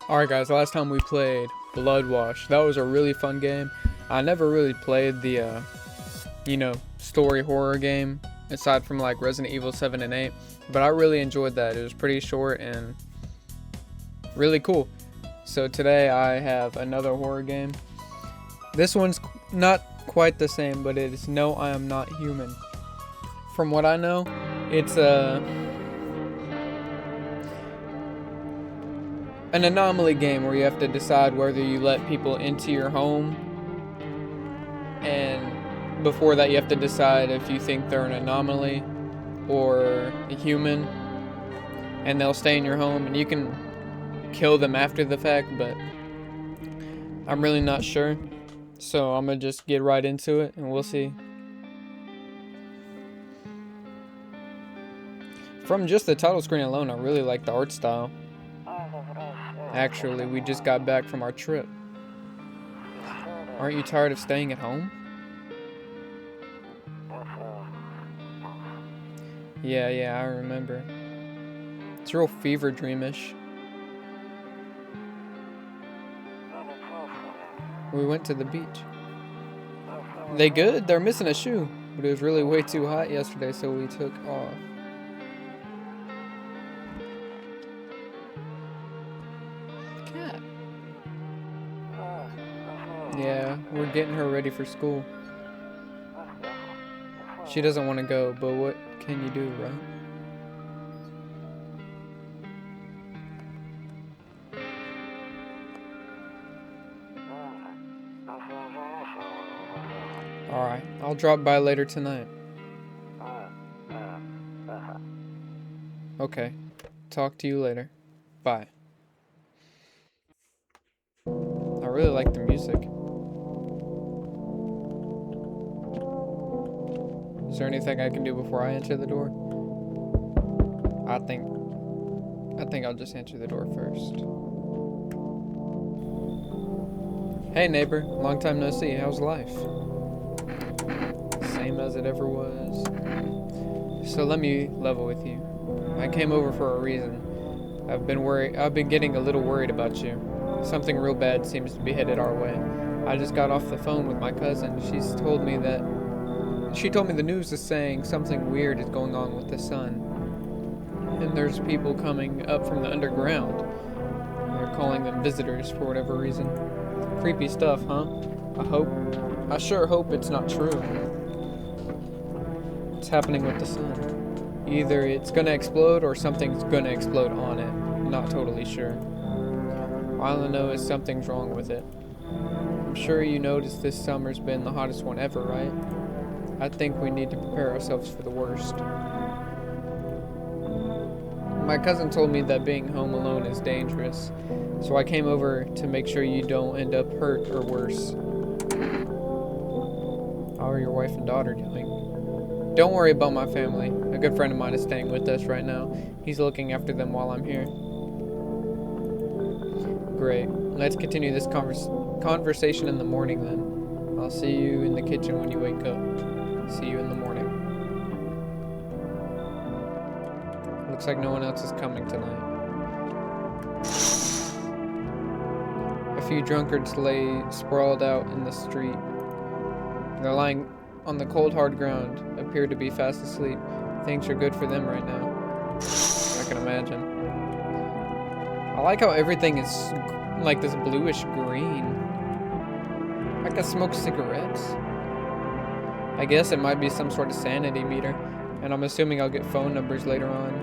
Alright guys, last time we played Blood Wash. That was a really fun game. I never really played the, story horror game, aside from like Resident Evil 7 and 8. But I really enjoyed that. It was pretty short and really cool. So today I have another horror game. This one's not quite the same, but it is No, I Am Not Human. From what I know, it's an anomaly game where you have to decide whether you let people into your home, and before that you have to decide if you think they're an anomaly or a human, and they'll stay in your home, and you can kill them after the fact, but I'm really not sure, so I'm gonna just get right into it and we'll see. From just the title screen alone, I really like the art style. Actually, we just got back from our trip. Aren't you tired of staying at home? Yeah, I remember. It's real fever dreamish. We went to the beach. They good? They're missing a shoe. But it was really way too hot yesterday, so we took off. Cat. Yeah, we're getting her ready for school. She doesn't want to go, but what can you do, right? Alright, I'll drop by later tonight. Okay, talk to you later. Bye. I really like the music. Is there anything I can do before I enter the door? I think I'll just enter the door first. Hey neighbor, long time no see. How's life? Same as it ever was. So let me level with you. I came over for a reason. I've been getting a little worried about you. Something real bad seems to be headed our way. I just got off the phone with my cousin. She told me the news is saying something weird is going on with the sun. And there's people coming up from the underground. They're calling them visitors for whatever reason. Creepy stuff, huh? I sure hope it's not true. What's happening with the sun? Either it's gonna explode or something's gonna explode on it. Not totally sure. All I know is something's wrong with it. I'm sure you noticed this summer's been the hottest one ever, right? I think we need to prepare ourselves for the worst. My cousin told me that being home alone is dangerous, so I came over to make sure you don't end up hurt or worse. How are your wife and daughter doing? Don't worry about my family. A good friend of mine is staying with us right now. He's looking after them while I'm here. Great. Let's continue this conversation in the morning then. I'll see you in the kitchen when you wake up. See you in the morning. Looks like no one else is coming tonight. A few drunkards lay sprawled out in the street. They're lying on the cold hard ground, appear to be fast asleep. Things are good for them right now. I can imagine. I like how everything is like this bluish green. I can smoke cigarettes. I guess it might be some sort of sanity meter, and I'm assuming I'll get phone numbers later on.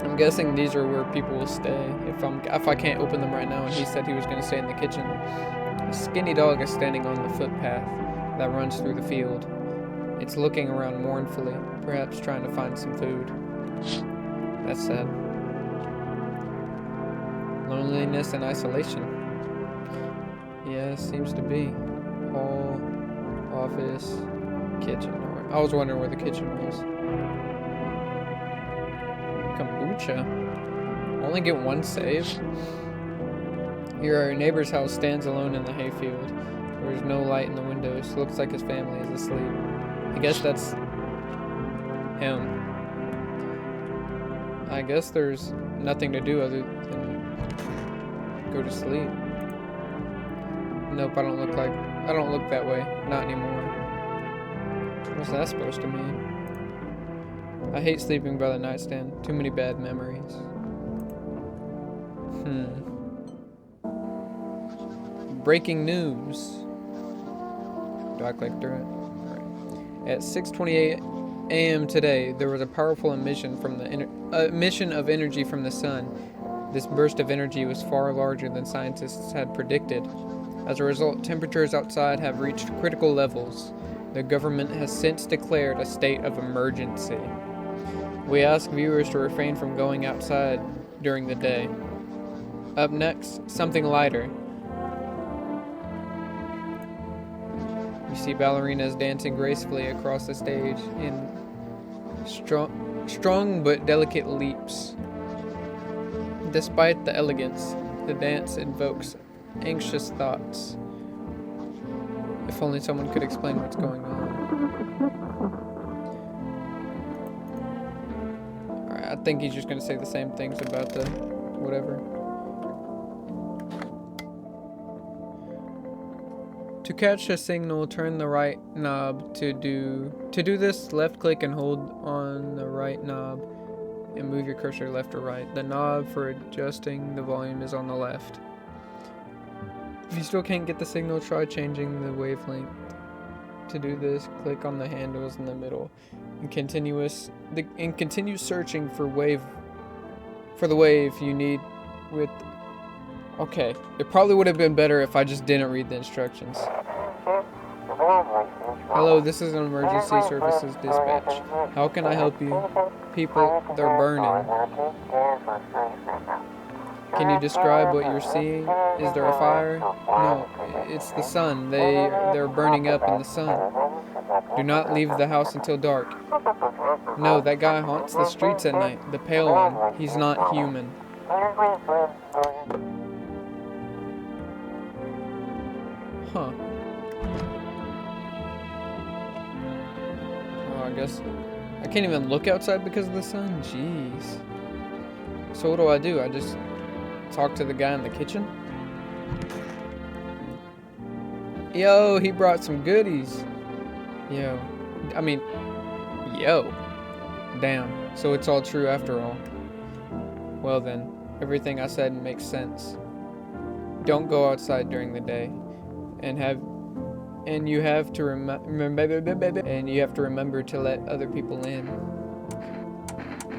I'm guessing these are where people will stay if I can't open them right now, and he said he was going to stay in the kitchen. A skinny dog is standing on the footpath that runs through the field. It's looking around mournfully, perhaps trying to find some food. That's sad. Loneliness and isolation. Yeah, seems to be. Hall, office, kitchen. I was wondering where the kitchen was. Kombucha. Only get one save? Here, our neighbor's house stands alone in the hayfield. There's no light in the windows. Looks like his family is asleep. I guess that's him. I guess there's nothing to do other than go to sleep. Nope, I don't look that way. Not anymore. What's that supposed to mean? I hate sleeping by the nightstand. Too many bad memories. Breaking news. Do I click through it? Right. At 6:28 a.m. today, there was a powerful emission of energy from the sun. This burst of energy was far larger than scientists had predicted. As a result, temperatures outside have reached critical levels. The government has since declared a state of emergency. We ask viewers to refrain from going outside during the day. Up next, something lighter. You see ballerinas dancing gracefully across the stage in strong but delicate leaps. Despite the elegance, the dance invokes anxious thoughts. If only someone could explain what's going on. Alright, I think he's just gonna say the same things about the whatever. To catch a signal, turn the right knob. To do this, left click and hold on the right knob and move your cursor left or right. The knob for adjusting the volume is on the left. If you still can't get the signal, try changing the wavelength. To do this, click on the handles in the middle and continue searching for the wave you need with. Okay, it probably would have been better if I just didn't read the instructions. Hello, this is an emergency services dispatch. How can I help you? People, they're burning. Can you describe what you're seeing? Is there a fire? No, it's the sun. They're burning up in the sun. Do not leave the house until dark. No, that guy haunts the streets at night. The pale one. He's not human. Huh. Oh, I guess I can't even look outside because of the sun. Jeez. So what do? I just talk to the guy in the kitchen? Yo, he brought some goodies. Yo. Damn. So it's all true after all. Well then, everything I said makes sense. Don't go outside during the day. And you have to remember to let other people in.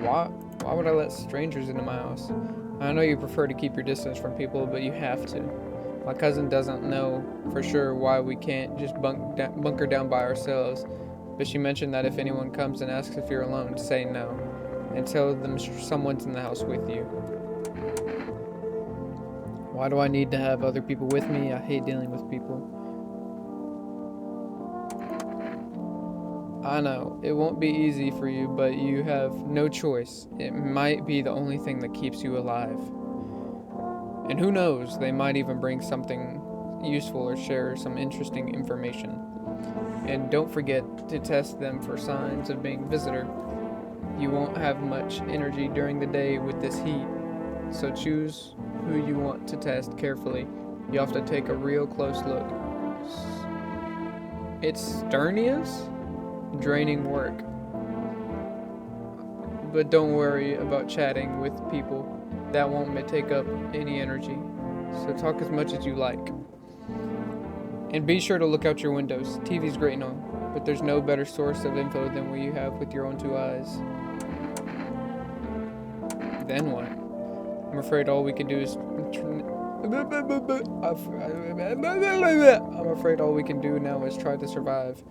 Why would I let strangers into my house? I know you prefer to keep your distance from people, but you have to. My cousin doesn't know for sure why we can't just bunker down by ourselves, but she mentioned that if anyone comes and asks if you're alone, say no, and tell them someone's in the house with you. Why do I need to have other people with me? I hate dealing with people. I know, it won't be easy for you, but you have no choice. It might be the only thing that keeps you alive. And who knows, they might even bring something useful or share some interesting information. And don't forget to test them for signs of being a visitor. You won't have much energy during the day with this heat, so choose who you want to test carefully. You have to take a real close look. It's strenuous, draining work. But don't worry about chatting with people. That won't take up any energy. So talk as much as you like. And be sure to look out your windows. TV's great and all, but there's no better source of info than what you have with your own two eyes. Then what? I'm afraid all we can do is... I'm afraid all we can do now is try to survive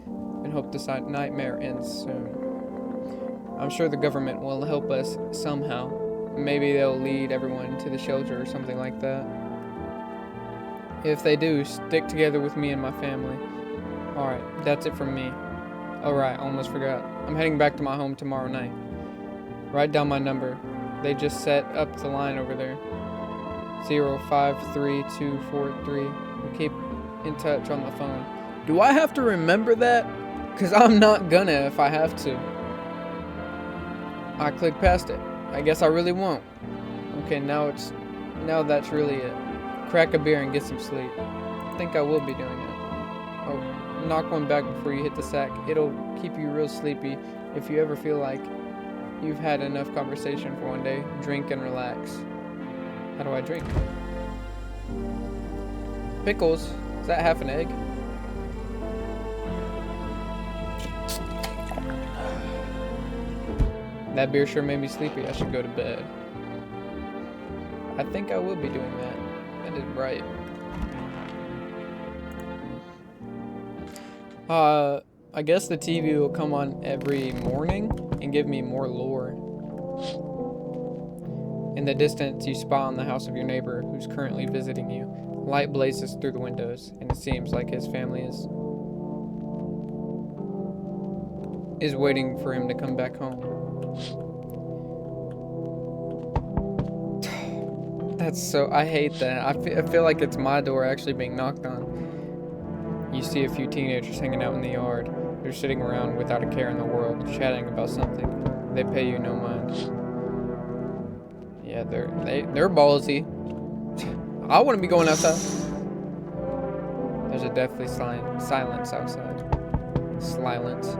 and hope this nightmare ends soon. I'm sure the government will help us somehow. Maybe they'll lead everyone to the shelter or something like that. If they do, stick together with me and my family. Alright, that's it from me. Oh right, almost forgot. I'm heading back to my home tomorrow night. Write down my number. They just set up the line over there. 053243. We'll keep in touch on the phone. Do I have to remember that? Because I'm not gonna if I have to. I clicked past it. I guess I really won't. Okay, now that's really it. Crack a beer and get some sleep. I think I will be doing it. Oh, knock one back before you hit the sack. It'll keep you real sleepy. If you ever feel like you've had enough conversation for one day, drink and relax. How do I drink? Pickles? Is that half an egg? That beer sure made me sleepy. I should go to bed. I think I will be doing that. That is right. I guess the TV will come on every morning and give me more lore. In the distance, you spy on the house of your neighbor who's currently visiting you. Light blazes through the windows, and it seems like his family is waiting for him to come back home. That's so... I hate that. I feel like it's my door actually being knocked on. You see a few teenagers hanging out in the yard. They're sitting around without a care in the world, chatting about something. They pay you no mind. Yeah, they're ballsy. I wouldn't be going outside. There's a deathly silence outside. Silence.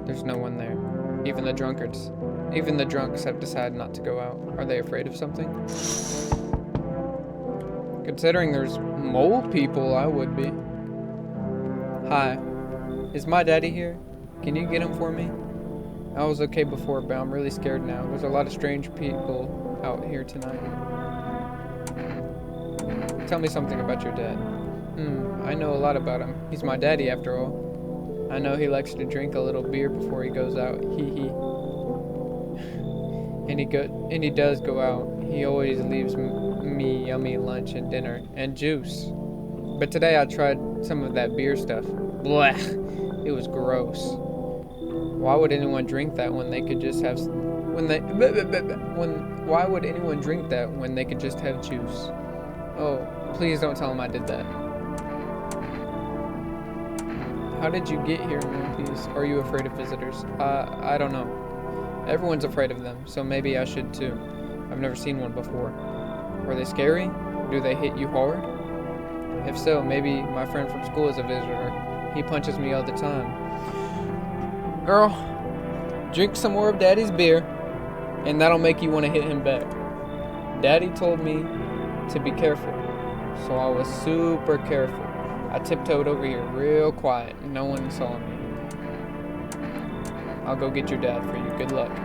There's no one there. Even the drunkards. Even the drunks have decided not to go out. Are they afraid of something? Considering there's mole people, I would be. Hi. Is my daddy here? Can you get him for me? I was okay before, but I'm really scared now. There's a lot of strange people out here tonight. Tell me something about your dad. I know a lot about him. He's my daddy after all. I know he likes to drink a little beer before he goes out. Hee hee. And he does go out. He always leaves me yummy lunch and dinner and juice. But today I tried some of that beer stuff. Blech. It was gross. Why would anyone drink that when they could just have why would anyone drink that when they could just have juice? Oh, please don't tell him I did that. How did you get here in one piece? Are you afraid of visitors? I don't know. Everyone's afraid of them, so maybe I should too. I've never seen one before. Are they scary? Do they hit you hard? If so, maybe my friend from school is a visitor. He punches me all the time. Girl, drink some more of Daddy's beer, and that'll make you want to hit him back. Daddy told me to be careful, so I was super careful. I tiptoed over here real quiet, and no one saw me. I'll go get your dad for you. Good luck.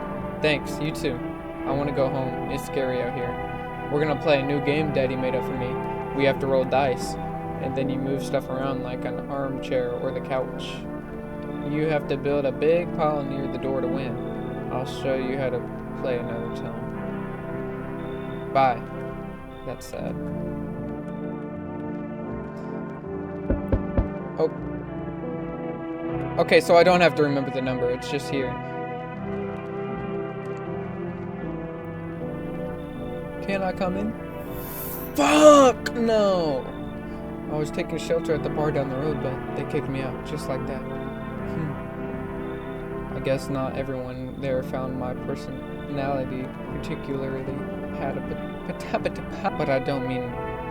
Thanks, you too. I want to go home. It's scary out here. We're gonna play a new game Daddy made up for me. We have to roll dice, and then you move stuff around like an armchair or the couch. You have to build a big pile near the door to win. I'll show you how to play another time. Bye. That's sad. Oh. Okay, so I don't have to remember the number. It's just here. Can I come in? Fuck no! I was taking shelter at the bar down the road, but they kicked me out just like that. I guess not everyone there found my personality particularly but I don't mean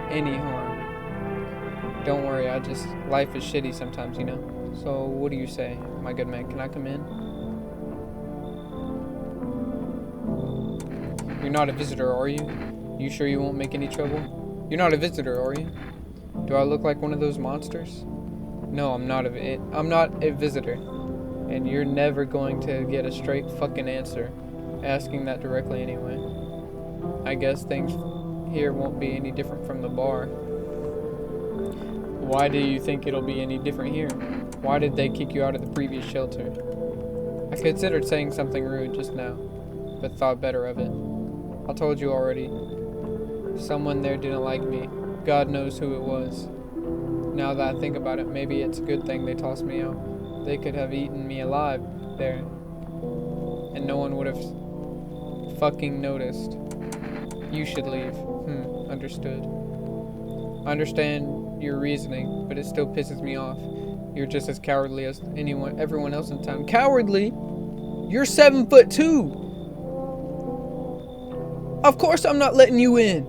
any harm. Don't worry, life is shitty sometimes, you know. So what do you say, my good man? Can I come in? You're not a visitor, are you? You sure you won't make any trouble? You're not a visitor, are you? Do I look like one of those monsters? No, I'm not a visitor. And you're never going to get a straight fucking answer asking that directly anyway. I guess things here won't be any different from the bar. Why do you think it'll be any different here? Why did they kick you out of the previous shelter? I considered saying something rude just now, but thought better of it. I told you already. Someone there didn't like me. God knows who it was. Now that I think about it, maybe it's a good thing they tossed me out. They could have eaten me alive there, and no one would have fucking noticed. You should leave. Understood. I understand your reasoning, but it still pisses me off. You're just as cowardly as everyone else in town. Cowardly? You're 7'2". Of course I'm not letting you in.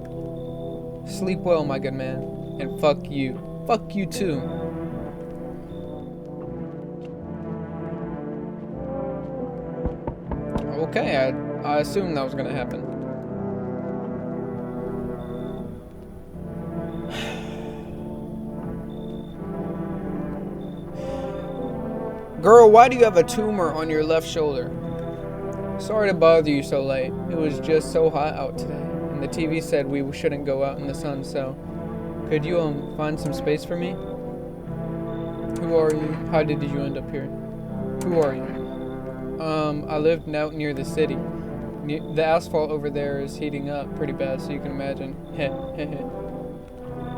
Sleep well, my good man. And fuck you. Fuck you too. Okay, I assumed that was gonna happen. Girl, why do you have a tumor on your left shoulder? Sorry to bother you so late. It was just so hot out today, and the TV said we shouldn't go out in the sun, so could you find some space for me? Who are you? How did you end up here? Who are you? I lived out near the city. The asphalt over there is heating up pretty bad, so you can imagine.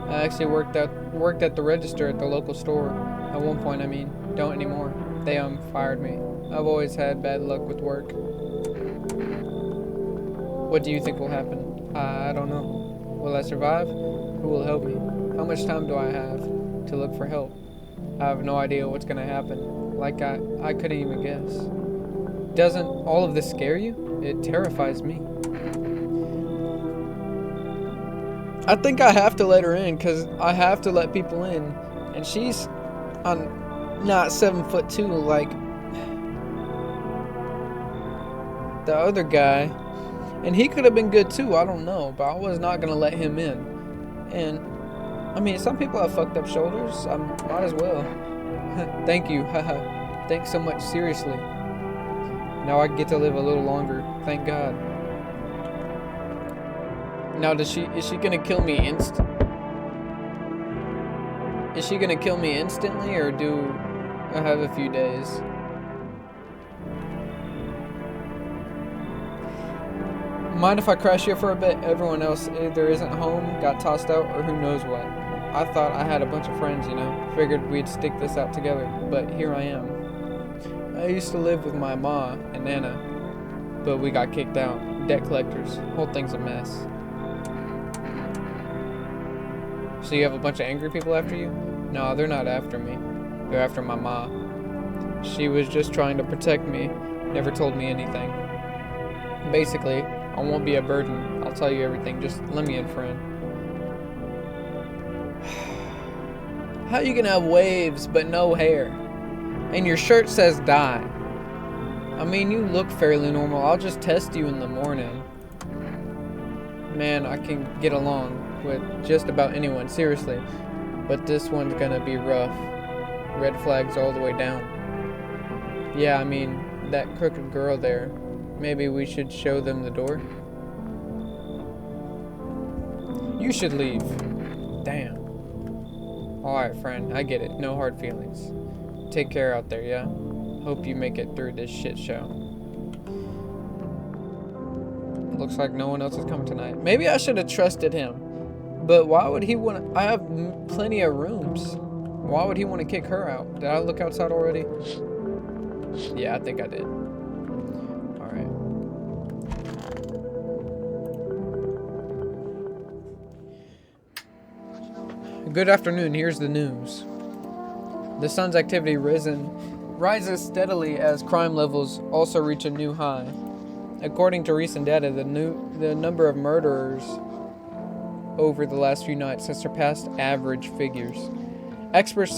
I actually worked at the register at the local store. At one point, I mean. Don't anymore. They fired me. I've always had bad luck with work. What do you think will happen? I don't know. Will I survive? Who will help me? How much time do I have to look for help? I have no idea what's gonna happen. Like I couldn't even guess. Doesn't all of this scare you? It terrifies me. I think I have to let her in, because I have to let people in. And she's not 7'2" like the other guy. And he could have been good too, I don't know. But I was not going to let him in. And, I mean, some people have fucked up shoulders. I might as well. Thank you. Haha. Thanks so much, seriously. Now I get to live a little longer. Thank God. Now, is she gonna kill me Is she gonna kill me instantly, or do I have a few days? Mind if I crash here for a bit? Everyone else either isn't home, got tossed out, or who knows what. I thought I had a bunch of friends, you know. Figured we'd stick this out together, but here I am. I used to live with my ma and Nana, but we got kicked out. Debt collectors. Whole thing's a mess. So you have a bunch of angry people after you? No, they're not after me. They're after my ma. She was just trying to protect me, never told me anything. Basically, I won't be a burden. I'll tell you everything. Just let me in, friend. How you gonna have waves but no hair? And your shirt says die. I mean, you look fairly normal. I'll just test you in the morning. Man, I can get along with just about anyone, seriously. But this one's gonna be rough. Red flags all the way down. Yeah, I mean, that crooked girl there. Maybe we should show them the door? You should leave. Damn. Alright, friend, I get it. No hard feelings. Take care out there, yeah? Hope you make it through this shit show. Looks like no one else is coming tonight. Maybe I should have trusted him. But why would he want to... I have plenty of rooms. Why would he want to kick her out? Did I look outside already? Yeah, I think I did. Alright. Good afternoon. Here's the news. The sun's activity rises steadily as crime levels also reach a new high. According to recent data, the number of murderers over the last few nights has surpassed average figures. Experts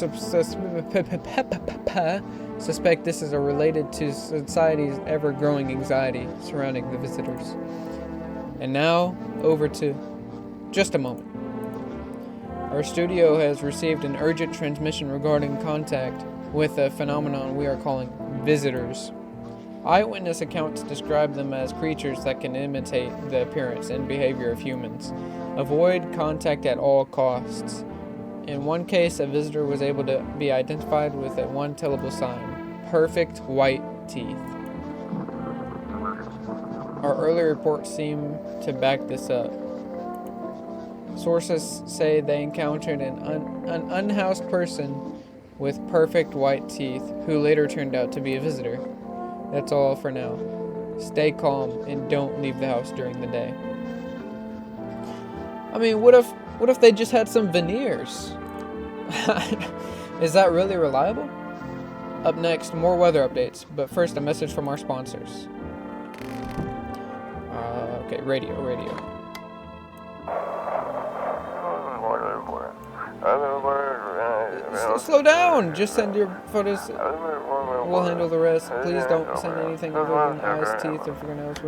suspect this is related to society's ever-growing anxiety surrounding the visitors. And now, over to just a moment. Our studio has received an urgent transmission regarding contact with a phenomenon we are calling visitors. Eyewitness accounts describe them as creatures that can imitate the appearance and behavior of humans. Avoid contact at all costs. In one case, a visitor was able to be identified with a one tellable sign: perfect white teeth. Our early reports seem to back this up. Sources say they encountered an unhoused person with perfect white teeth who later turned out to be a visitor. That's all for now. Stay calm and don't leave the house during the day. I mean, what if they just had some veneers? Is that really reliable? Up next, more weather updates, but first a message from our sponsors. Okay, radio. Slow down! Just send your photos. We'll handle the rest. Please don't send anything other than eyes, teeth, or fingernails.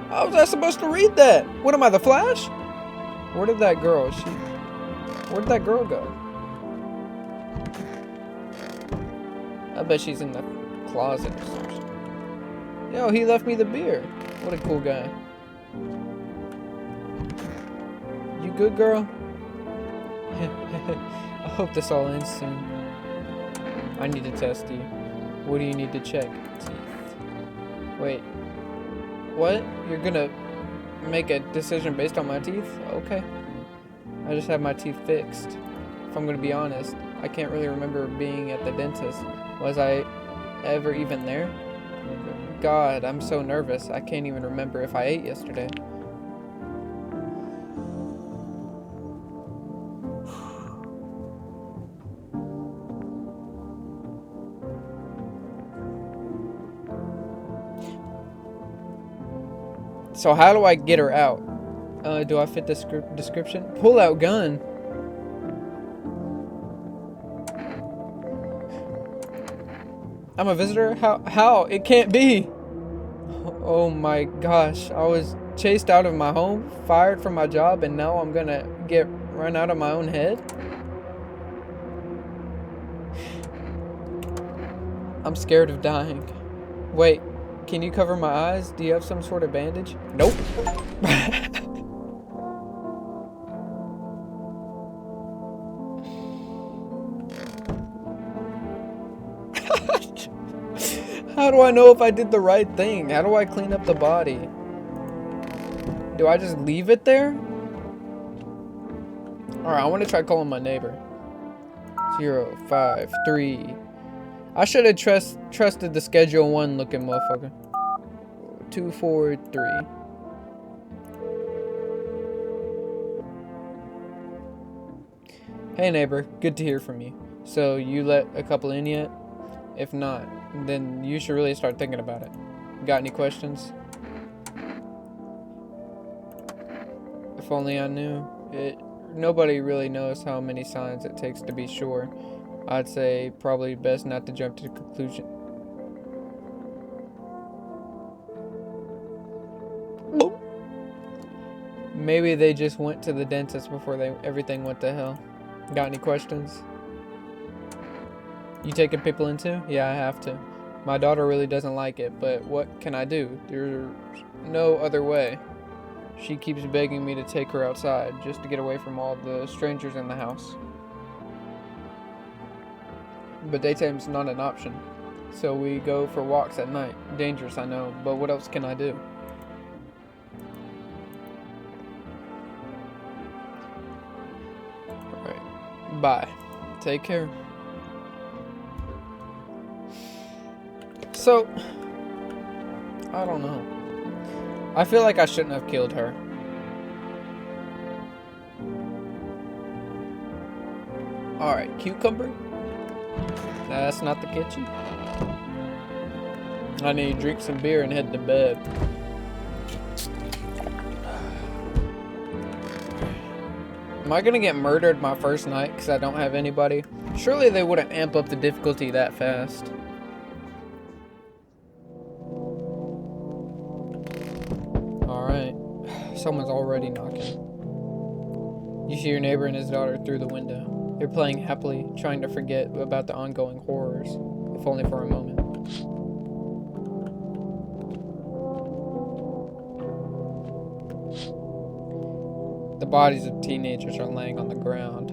How was I supposed to read that? What am I, the Flash? Where did that girl? Where did that girl go? I bet she's in the closet or something. Yo, he left me the beer. What a cool guy. You good, girl? I hope this all ends soon. I need to test you. What do you need to check? Teeth. Wait. What? You're gonna make a decision based on my teeth? Okay. I just had my teeth fixed. If I'm gonna be honest, I can't really remember being at the dentist. Was I ever even there? God, I'm so nervous. I can't even remember if I ate yesterday. So how do I get her out? Do I fit the description? Pull out gun. I'm a visitor? How? It can't be. Oh my gosh. I was chased out of my home, fired from my job, and now I'm gonna get run out of my own head? I'm scared of dying. Wait. Can you cover my eyes? Do you have some sort of bandage? Nope. How do I know if I did the right thing? How do I clean up the body? Do I just leave it there? Alright, I want to try calling my neighbor. 053. I should have trusted the Schedule 1 looking motherfucker. 243. Hey neighbor, good to hear from you. So you let a couple in yet? If not, then you should really start thinking about it. Got any questions? If only I knew. Nobody really knows how many signs it takes to be sure. I'd say probably best not to jump to the conclusion. Maybe they just went to the dentist before everything went to hell. Got any questions? You taking people in too? Yeah, I have to. My daughter really doesn't like it, but what can I do? There's no other way. She keeps begging me to take her outside just to get away from all the strangers in the house. But daytime's not an option, so we go for walks at night. Dangerous, I know, but what else can I do? Alright, bye. Take care. So, I don't know. I feel like I shouldn't have killed her. Alright, cucumber? That's not the kitchen. I need to drink some beer and head to bed. Am I gonna get murdered my first night because I don't have anybody? Surely they wouldn't amp up the difficulty that fast. Alright. Someone's already knocking. You see your neighbor and his daughter through the window. They're playing happily, trying to forget about the ongoing horrors, if only for a moment. The bodies of teenagers are laying on the ground.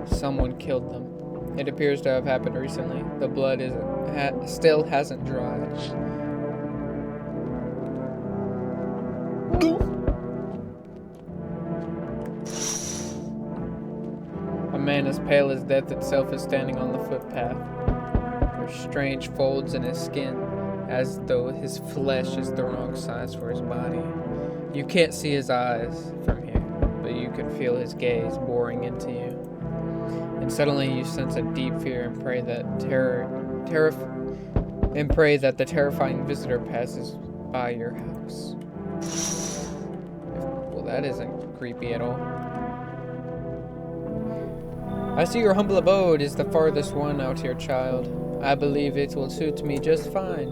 Someone killed them. It appears to have happened recently. The blood still hasn't dried. A man as pale as death itself is standing on the footpath. There's strange folds in his skin, as though his flesh is the wrong size for his body. You can't see his eyes from here, but you can feel his gaze boring into you. And suddenly you sense a deep fear and pray that the terrifying visitor passes by your house. Well, that isn't creepy at all. I see your humble abode is the farthest one out here, child. I believe it will suit me just fine.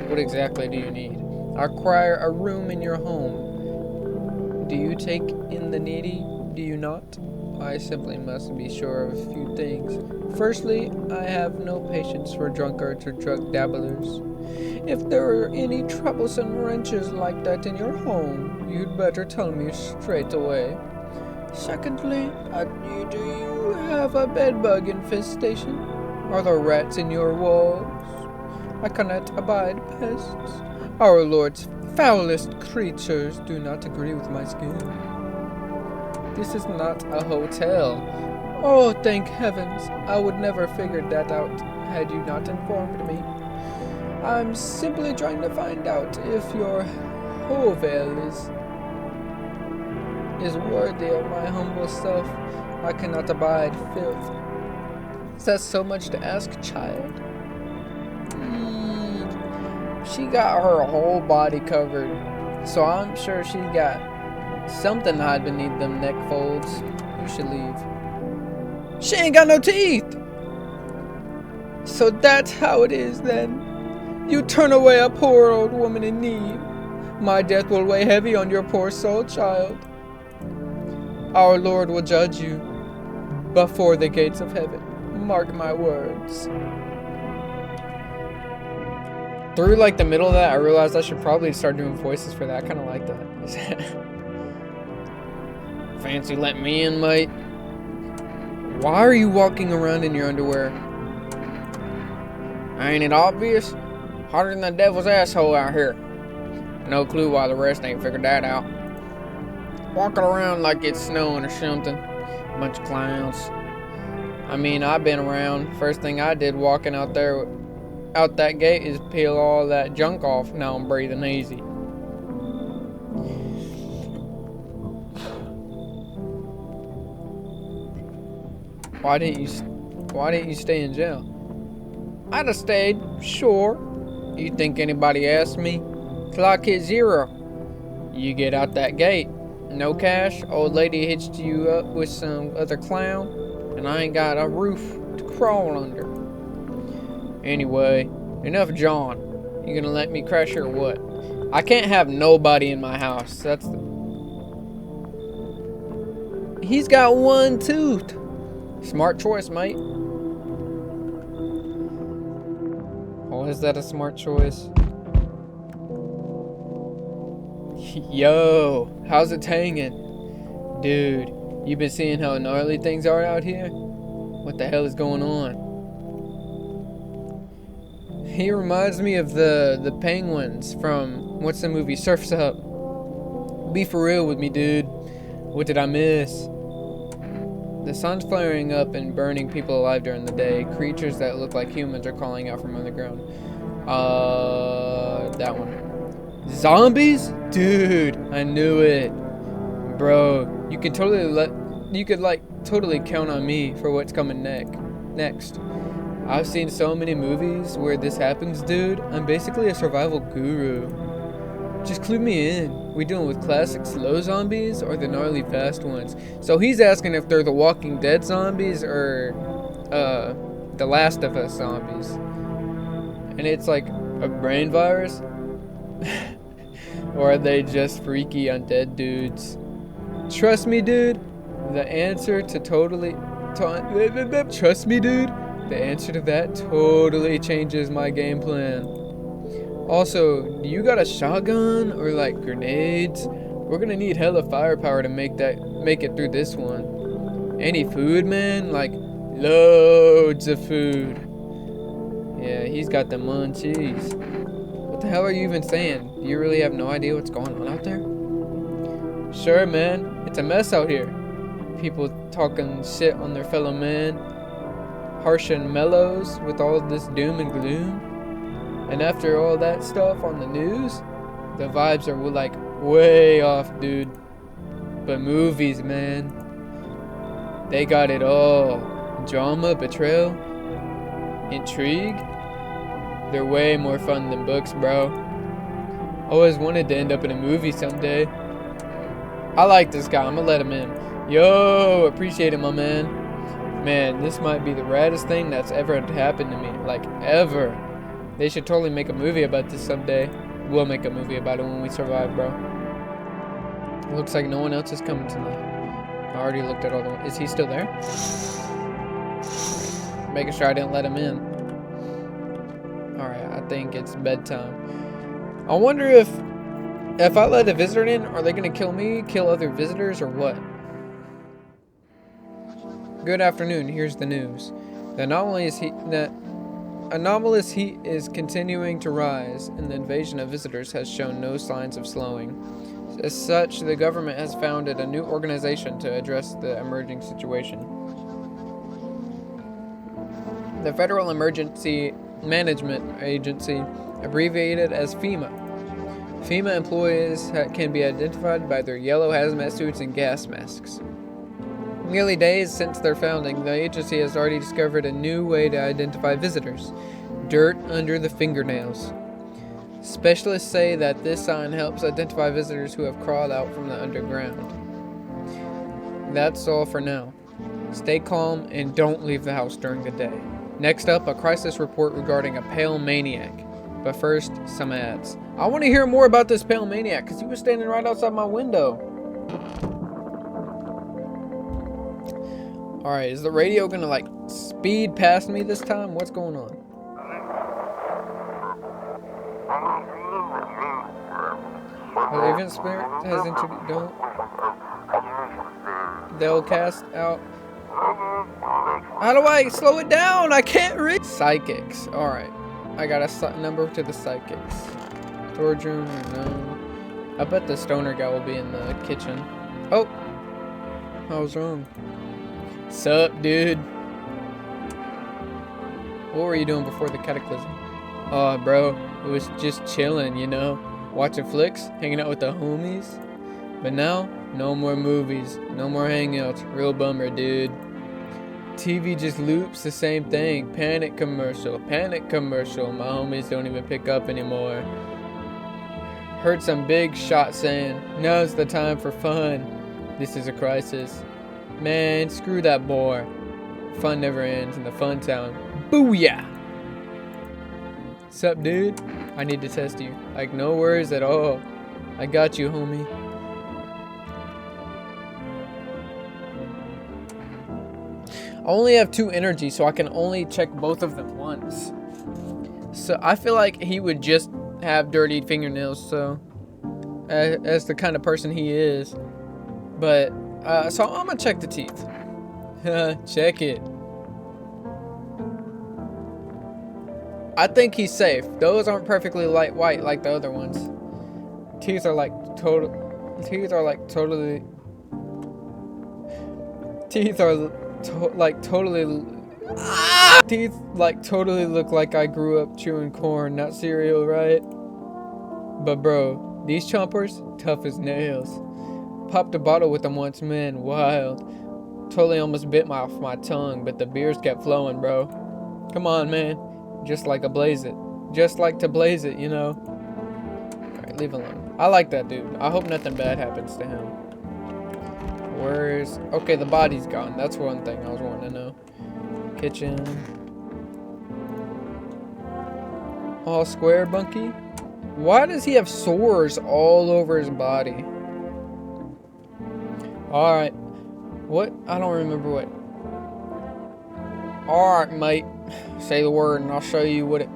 What exactly do you need? I require a room in your home. Do you take in the needy? Do you not? I simply must be sure of a few things. Firstly, I have no patience for drunkards or drug dabblers. If there are any troublesome wretches like that in your home, you'd better tell me straight away. Secondly, do you have a bedbug infestation? Are there rats in your walls? I cannot abide pests. Our Lord's foulest creatures do not agree with my skin. This is not a hotel. Oh, thank heavens. I would never figured that out had you not informed me. I'm simply trying to find out if your hovel is worthy of my humble self. I cannot abide filth. Is that so much to ask, child? She got her whole body covered, so I'm sure she got something hide beneath them neck folds. You should leave. She ain't got no teeth! So that's how it is then. You turn away a poor old woman in need. My death will weigh heavy on your poor soul, child. Our Lord will judge you before the gates of heaven. Mark my words. Through like the middle of that, I realized I should probably start doing voices for that. I kind of like that. Fancy letting me in, mate? Why are you walking around in your underwear? Ain't it obvious? Hotter than the devil's asshole out here. No clue why the rest ain't figured that out. Walking around like it's snowing or something. Bunch of clowns. I mean, I've been around. First thing I did walking out that gate is peel all that junk off. Now I'm breathing easy. Why didn't you stay in jail? I'd have stayed, sure. You think anybody asked me? Clock hit 0. You get out that gate. No cash, old lady hitched you up with some other clown, and I ain't got a roof to crawl under. Anyway, enough John. You gonna let me crash here or what? I can't have nobody in my house. He's got one tooth. Smart choice, mate. Oh, is that a smart choice? Yo, how's it hanging? Dude, you been seeing how gnarly things are out here? What the hell is going on? He reminds me of the penguins from, what's the movie, Surf's Up. Be for real with me, dude. What did I miss? The sun's flaring up and burning people alive during the day. Creatures that look like humans are calling out from underground. That one. Zombies? Dude, I knew it. Bro, you could totally count on me for what's coming next. I've seen so many movies where this happens, dude. I'm basically a survival guru. Just clue me in. We dealing with classic slow zombies or the gnarly fast ones? So he's asking if they're the Walking Dead zombies or the Last of Us zombies. And it's like a brain virus? Or are they just freaky undead dudes? Trust me, dude. The answer to that totally changes my game plan. Also, do you got a shotgun or like grenades? We're gonna need hella firepower to make it through this one. Any food, man? Like loads of food. Yeah, he's got the munchies. What the hell are you even saying? Do you really have no idea what's going on out there? Sure, man. It's a mess out here. People talking shit on their fellow man. Harsh and mellows with all this doom and gloom. And after all that stuff on the news, the vibes are like way off, dude. But movies, man. They got it all. Drama, betrayal, intrigue. They're way more fun than books, bro. Always wanted to end up in a movie someday. I like this guy. I'm gonna let him in. Yo, appreciate it, my man. Man, this might be the raddest thing that's ever happened to me. Like, ever. They should totally make a movie about this someday. We'll make a movie about it when we survive, bro. Looks like no one else is coming tonight. I already looked at all the ones. Is he still there? Making sure I didn't let him in. Alright, I think it's bedtime. I wonder if I let a visitor in, are they gonna kill me, kill other visitors, or what? Good afternoon, here's the news. The anomalous heat is continuing to rise, and the invasion of visitors has shown no signs of slowing. As such, the government has founded a new organization to address the emerging situation. The Federal Emergency Management Agency, abbreviated as FEMA. FEMA employees can be identified by their yellow hazmat suits and gas masks. Nearly days since their founding, the agency has already discovered a new way to identify visitors: dirt under the fingernails. Specialists say that this sign helps identify visitors who have crawled out from the underground. That's all for now. Stay calm and don't leave the house during the day. Next up, a crisis report regarding a pale maniac. But first, some ads. I want to hear more about this pale maniac because he was standing right outside my window. Alright, is the radio gonna like speed past me this time? What's going on? The event spirit has introduced. They'll cast out. How do I slow it down? I can't read. Psychics. Alright. I got a number to the psychics. Storage room, no. I bet the stoner guy will be in the kitchen. Oh! I was wrong. Sup, dude? What were you doing before the cataclysm? Oh, bro. It was just chilling, you know? Watching flicks, hanging out with the homies. But now, no more movies. No more hangouts. Real bummer, dude. TV just loops the same thing. Panic commercial. Panic commercial. My homies don't even pick up anymore. Heard some big shot saying, now's the time for fun. This is a crisis. Man, screw that boy. Fun never ends in the fun town. Booyah! Sup, dude? I need to test you. Like, no worries at all. I got you, homie. I only have 2 energy, so I can only check both of them once. So I feel like he would just have dirty fingernails, so as the kind of person he is. But so I'm gonna check the teeth. Check it. I think he's safe. Those aren't perfectly light white like the other ones. Teeth are like totally. Teeth like totally look like I grew up chewing corn, not cereal, right? But bro, these chompers, tough as nails. Popped a bottle with them once, man, wild. Totally almost bit off my tongue, but the beers kept flowing, bro. Come on, man. Just like to blaze it, you know? Alright, leave alone. I like that dude. I hope nothing bad happens to him. Where's... Okay, the body's gone. That's one thing I was wanting to know. Kitchen. All square, Bunky? Why does he have sores all over his body? Alright. What? I don't remember what. Alright, mate. Say the word and I'll show you what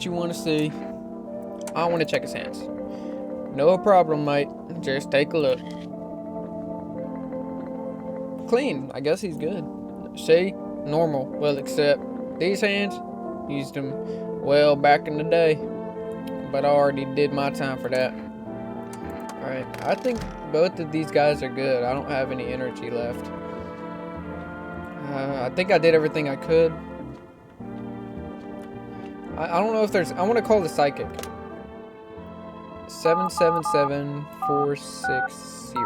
you want to see. I want to check his hands. No problem, mate. Just take a look. Clean. I guess he's good. See? Normal. Well, except these hands, used them well back in the day. But I already did my time for that. Alright. I think both of these guys are good. I don't have any energy left. I think I did everything I could. I don't know if there's... I want to call the psychic. 777460.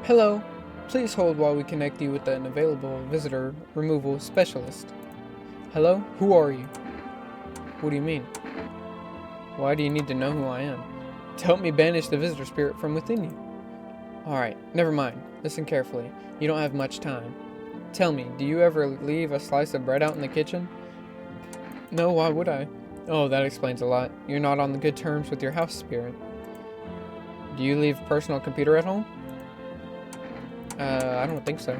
Hello. Please hold while we connect you with an available visitor removal specialist. Hello? Who are you? What do you mean? Why do you need to know who I am? To help me banish the visitor spirit from within you. Alright, never mind. Listen carefully. You don't have much time. Tell me, do you ever leave a slice of bread out in the kitchen? No, why would I? Oh, that explains a lot. You're not on the good terms with your house spirit. Do you leave personal computer at home? I don't think so.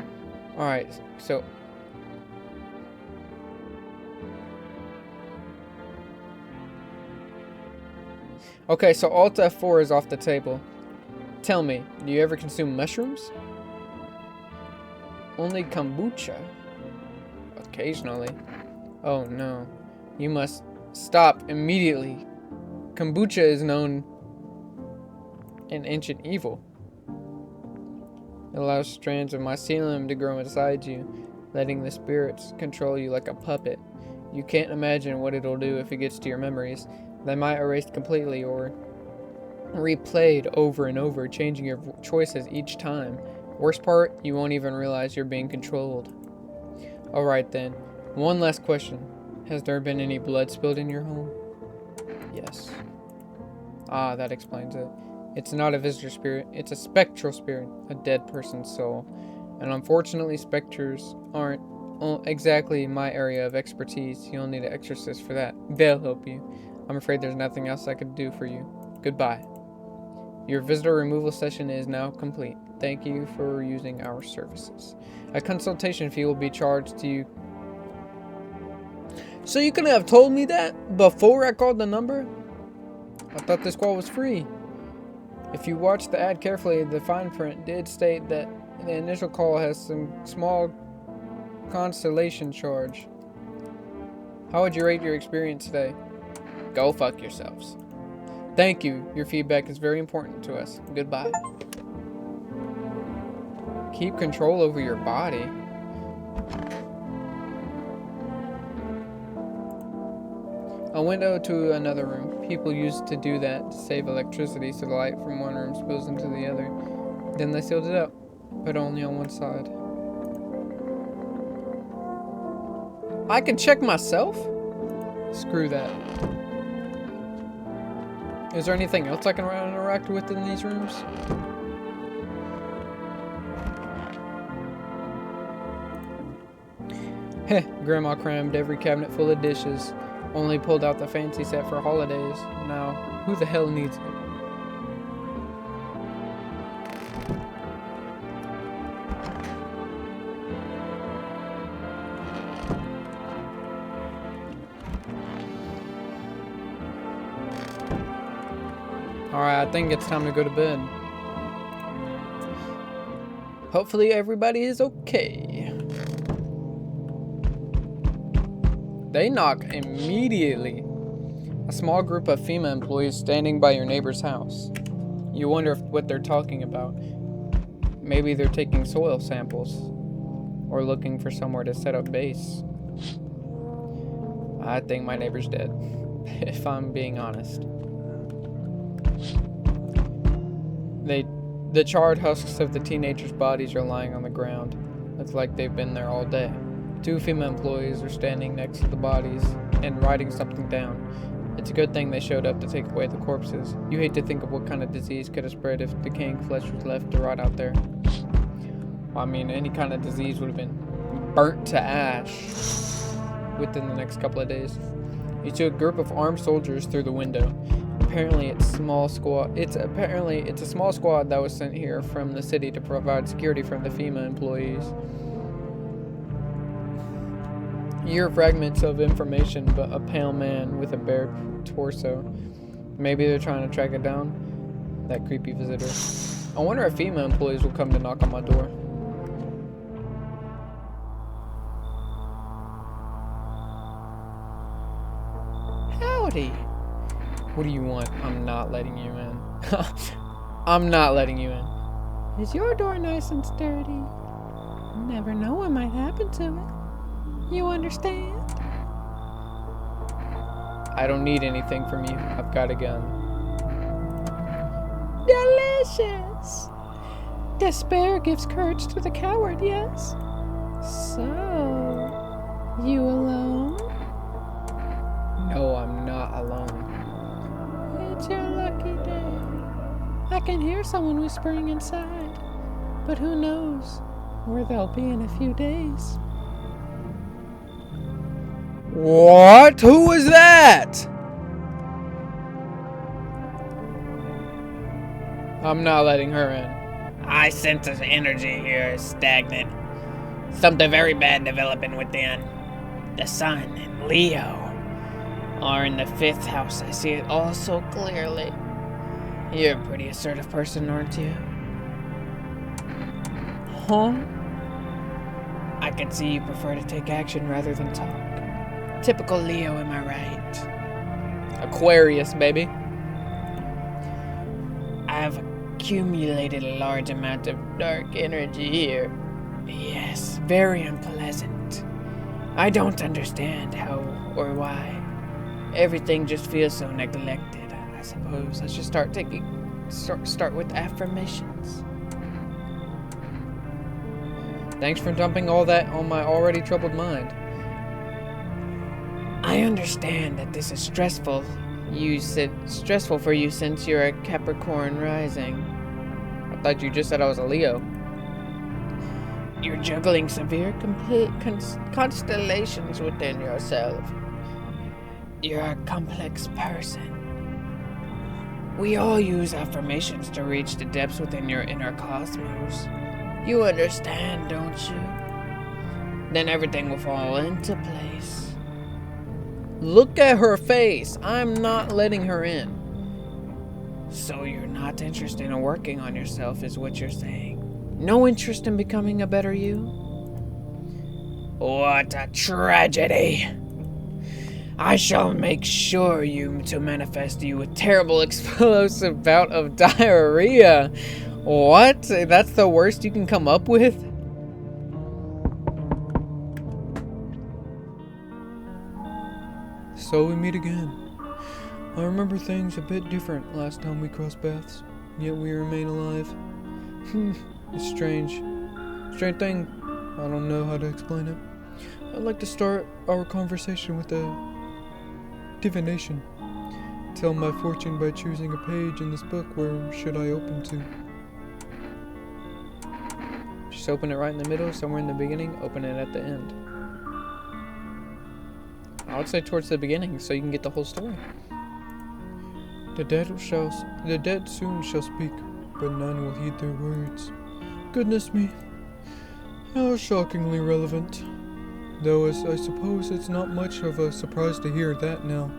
Alright, so... Okay, so Alt F4 is off the table. Tell me, do you ever consume mushrooms? Only kombucha. Occasionally. Oh no. You must stop immediately. Kombucha is known an ancient evil. It allows strands of mycelium to grow inside you, letting the spirits control you like a puppet. You can't imagine what it'll do if it gets to your memories. They might erase completely or replayed over and over, changing your choices each time. Worst part, you won't even realize you're being controlled. Alright then, one last question. Has there been any blood spilled in your home? Yes. Ah, that explains it. It's not a visitor spirit, it's a spectral spirit, a dead person's soul. And unfortunately, specters aren't exactly my area of expertise. You'll need an exorcist for that. They'll help you. I'm afraid there's nothing else I could do for you. Goodbye. Your visitor removal session is now complete. Thank you for using our services. A consultation fee will be charged to you. So you could have told me that before I called the number? I thought this call was free. If you watch the ad carefully, the fine print did state that the initial call has some small consolation charge. How would you rate your experience today? Go fuck yourselves. Thank you. Your feedback is very important to us. Goodbye. Keep control over your body. A window to another room. People used to do that to save electricity so the light from one room spills into the other. Then they sealed it up, but only on one side. I can check myself? Screw that. Is there anything else I can interact with in these rooms? Heh, Grandma crammed every cabinet full of dishes. Only pulled out the fancy set for holidays. Now, who the hell needs it? Alright, I think it's time to go to bed. Hopefully everybody is okay. They knock immediately. A small group of female employees standing by your neighbor's house. You wonder what they're talking about. Maybe they're taking soil samples. Or looking for somewhere to set up base. I think my neighbor's dead. If I'm being honest. The charred husks of the teenagers' bodies are lying on the ground. Looks like they've been there all day. Two female employees are standing next to the bodies and writing something down. It's a good thing they showed up to take away the corpses. You hate to think of what kind of disease could have spread if decaying flesh was left to rot out there. Well, I mean, any kind of disease would have been burnt to ash within the next couple of days. You see a group of armed soldiers through the window. Apparently it's a small squad that was sent here from the city to provide security from the FEMA employees. You hear fragments of information, but a pale man with a bare torso. Maybe they're trying to track it down. That creepy visitor. I wonder if FEMA employees will come to knock on my door. Howdy. What do you want? I'm not letting you in. I'm not letting you in. Is your door nice and sturdy? You never know what might happen to it. You understand? I don't need anything from you. I've got a gun. Delicious! Despair gives courage to the coward, yes? So, you alone? No, I'm not alone. it's your lucky day. I can hear someone whispering inside, but who knows where they'll be in a few days. What? Who was that? I'm not letting her in. I sense an energy here is stagnant. Something very bad developing within. The sun and Leo are in the 5th house. I see it all so clearly. You're a pretty assertive person, aren't you? Huh? I can see you prefer to take action rather than talk. Typical Leo, am I right? Aquarius, baby. I've accumulated a large amount of dark energy here. Yes, very unpleasant. I don't understand how or why. Everything just feels so neglected. I suppose I should start with affirmations. Thanks for dumping all that on my already troubled mind. I understand that this is stressful. You said stressful for you since you're a Capricorn rising. I thought you just said I was a Leo. You're juggling severe constellations within yourself. You're a complex person. We all use affirmations to reach the depths within your inner cosmos. You understand, don't you? Then everything will fall into place. Look at her face. I'm not letting her in. So you're not interested in working on yourself, is what you're saying? No interest in becoming a better you? What a tragedy! I shall make sure to manifest you a terrible Explosive bout of diarrhea. What? That's the worst you can come up with? So we meet again. I remember things a bit different last time we crossed paths, yet we remain alive. It's strange. Strange thing. I don't know how to explain it. I'd like to start our conversation with a divination. Tell my fortune by choosing a page in this book. Where should I open to? Just open it right in the middle, somewhere in the beginning, open it at the end. I would say towards the beginning, so you can get the whole story. The dead soon shall speak, but none will heed their words. Goodness me, how shockingly relevant. Though I suppose it's not much of a surprise to hear that now.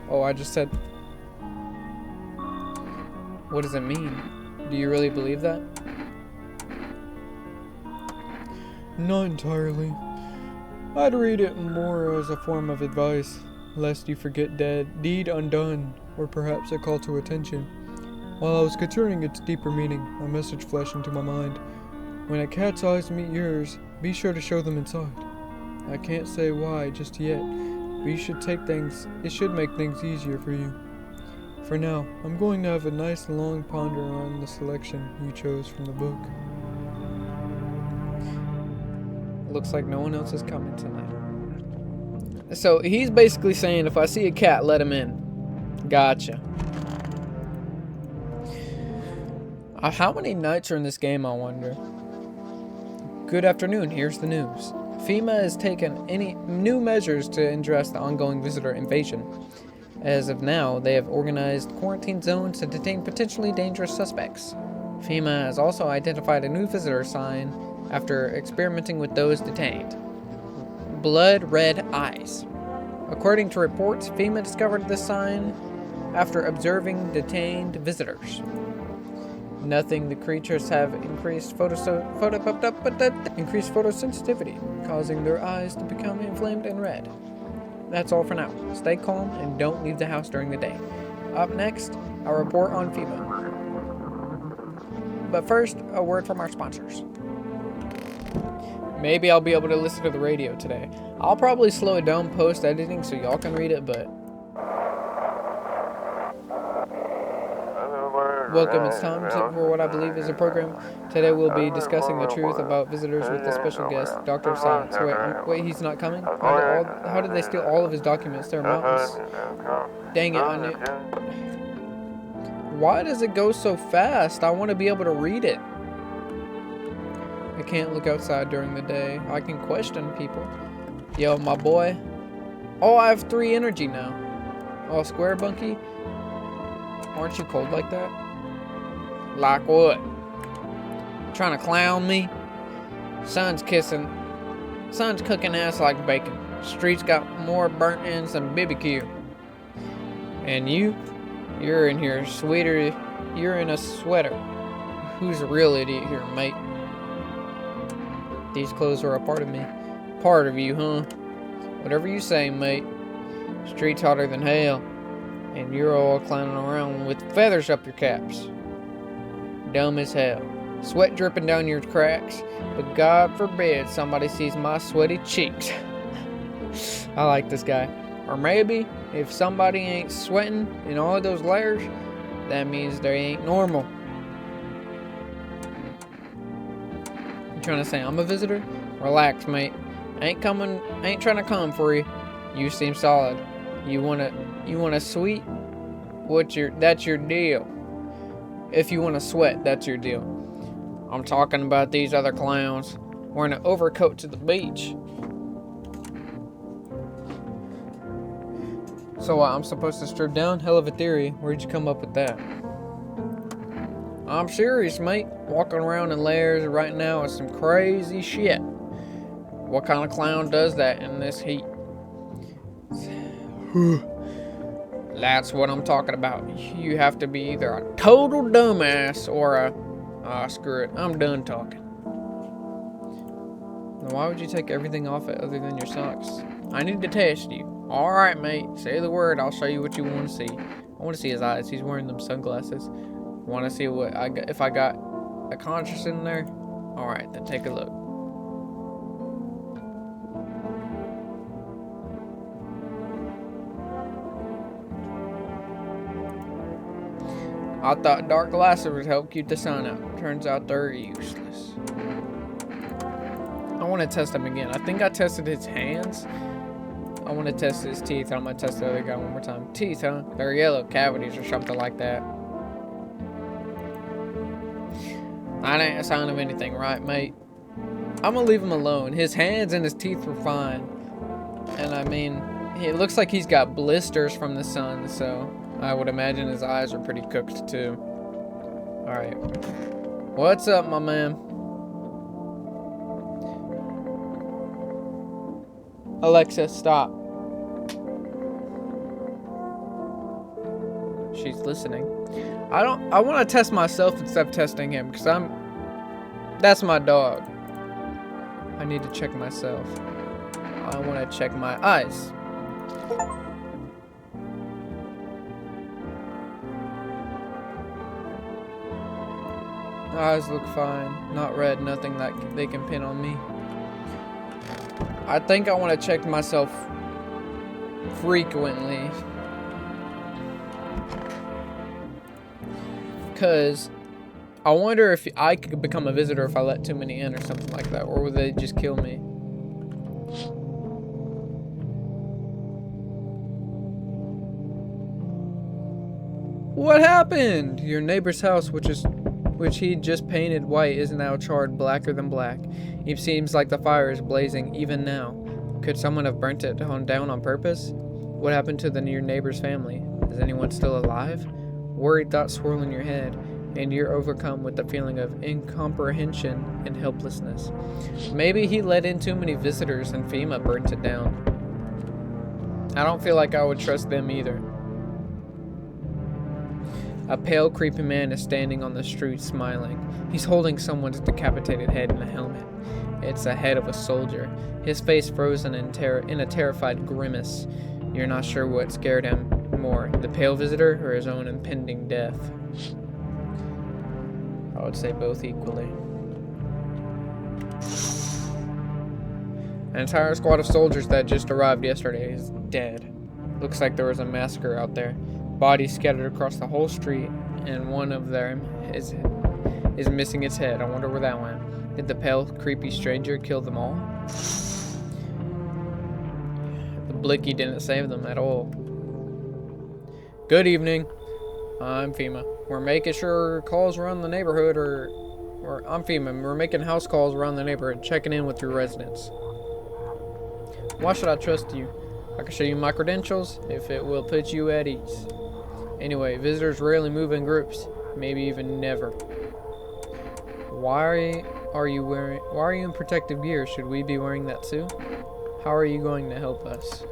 Oh, I just said... What does it mean? Do you really believe that? Not entirely. I'd read it more as a form of advice, lest you forget deed undone, or perhaps a call to attention. While I was considering its deeper meaning, a message flashed into my mind. When a cat's eyes meet yours, be sure to show them inside. I can't say why just yet, but it should make things easier for you. For now, I'm going to have a nice long ponder on the selection you chose from the book. Looks like no one else is coming tonight. So he's basically saying if I see a cat, let him in. Gotcha. How many nights are in this game, I wonder? Good afternoon, here's the news. FEMA has taken any new measures to address the ongoing visitor invasion. As of now, they have organized quarantine zones to detain potentially dangerous suspects. FEMA has also identified a new visitor sign after experimenting with those detained. Blood red eyes. According to reports, FEMA discovered this sign after observing detained visitors. Nothing, the creatures have increased photosensitivity, causing their eyes to become inflamed and red. That's all for now. Stay calm and don't leave the house during the day. Up next, a report on FEMA. But first, a word from our sponsors. Maybe I'll be able to listen to the radio today. I'll probably slow it down post-editing so y'all can read it, but... Hello, Welcome, it's time for what I believe is a program. Today we'll be discussing the truth about visitors with a special guest, Doctor of Science. Wait, he's not coming? How did they steal all of his documents? They're mountains. Dang it, I knew. Why does it go so fast? I want to be able to read it. I can't look outside during the day. I can question people. Yo, my boy. Oh, I have 3 energy now. Oh, Square Bunky? Aren't you cold like that? Like what? Trying to clown me? Sun's cooking ass like bacon. Streets got more burnt ends than BBQ. And you're in here sweeter. You're in a sweater. Who's a real idiot here, mate? These clothes are a part of me. Part of you, huh? Whatever you say, mate. Streets hotter than hell. And you're all clowning around with feathers up your caps. Dumb as hell. Sweat dripping down your cracks. But God forbid somebody sees my sweaty cheeks. I like this guy. Or maybe, if somebody ain't sweating in all of those layers, that means they ain't normal. You trying to say I'm a visitor? Relax, mate. Ain't trying to come for you. You seem solid. You want a sweet? That's your deal. If you want to sweat, that's your deal. I'm talking about these other clowns wearing an overcoat to the beach. So I'm supposed to strip down? Hell of a theory. Where'd you come up with that? I'm serious, mate. Walking around in layers right now is some crazy shit. What kind of clown does that in this heat? That's what I'm talking about. You have to be either a total dumbass or a... screw it. I'm done talking. Then why would you take everything off it other than your socks? I need to test you. Alright, mate. Say the word. I'll show you what you want to see. I want to see his eyes. He's wearing them sunglasses. Want to see what I got, if I got a conscience in there? Alright, then take a look. I thought dark glasses would help keep the sun out. Turns out they're useless. I want to test him again. I think I tested his hands. I want to test his teeth. I'm going to test the other guy one more time. Teeth, huh? They're yellow cavities or something like that. That ain't a sign of anything, right, mate? I'm going to leave him alone. His hands and his teeth were fine. And I mean, it looks like he's got blisters from the sun, so... I would imagine his eyes are pretty cooked too. Alright. What's up, my man? Alexa, stop. She's listening. I want to test myself instead of testing him, because that's my dog. I need to check myself. I want to check my eyes. Eyes look fine. Not red, nothing that they can pin on me. I think I want to check myself frequently. Because I wonder if I could become a visitor if I let too many in or something like that. Or would they just kill me? What happened? Your neighbor's house, which he'd just painted white, is now charred blacker than black. It seems like the fire is blazing even now. Could someone have burnt it down on purpose? What happened to your neighbor's family? Is anyone still alive? Worried thoughts swirl in your head, and you're overcome with the feeling of incomprehension and helplessness. Maybe he let in too many visitors and FEMA burnt it down. I don't feel like I would trust them either. A pale, creepy man is standing on the street smiling. He's holding someone's decapitated head in a helmet. It's the head of a soldier, his face frozen in a terrified grimace. You're not sure what scared him more, the pale visitor or his own impending death. I would say both equally. An entire squad of soldiers that just arrived yesterday is dead. Looks like there was a massacre out there. Bodies scattered across the whole street, and one of them is missing its head. I wonder where that went. Did the pale, creepy stranger kill them all? The blicky didn't save them at all. Good evening. I'm FEMA. We're making sure calls around the neighborhood I'm FEMA. We're making house calls around the neighborhood, checking in with your residents. Why should I trust you? I can show you my credentials if it will put you at ease. Anyway, visitors rarely move in groups, maybe even never. Why are you in protective gear? Should we be wearing that too? How are you going to help us?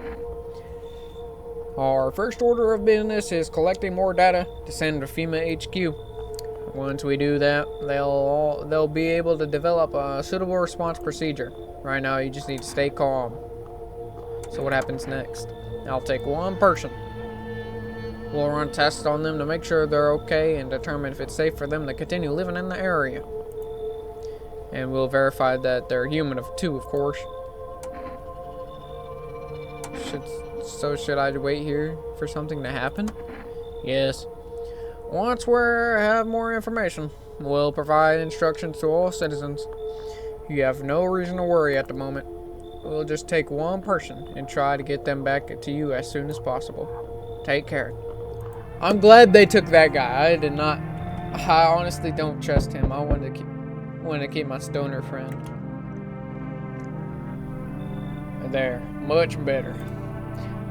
Our first order of business is collecting more data to send to FEMA HQ. Once we do that, they'll be able to develop a suitable response procedure. Right now, you just need to stay calm. So what happens next? I'll take one person. We'll run tests on them to make sure they're okay and determine if it's safe for them to continue living in the area. And we'll verify that they're human too, of course. Should I wait here for something to happen? Yes. Once we have more information, we'll provide instructions to all citizens. You have no reason to worry at the moment. We'll just take one person and try to get them back to you as soon as possible. Take care. I'm glad they took that guy. I honestly don't trust him. I want to keep my stoner friend. There, much better.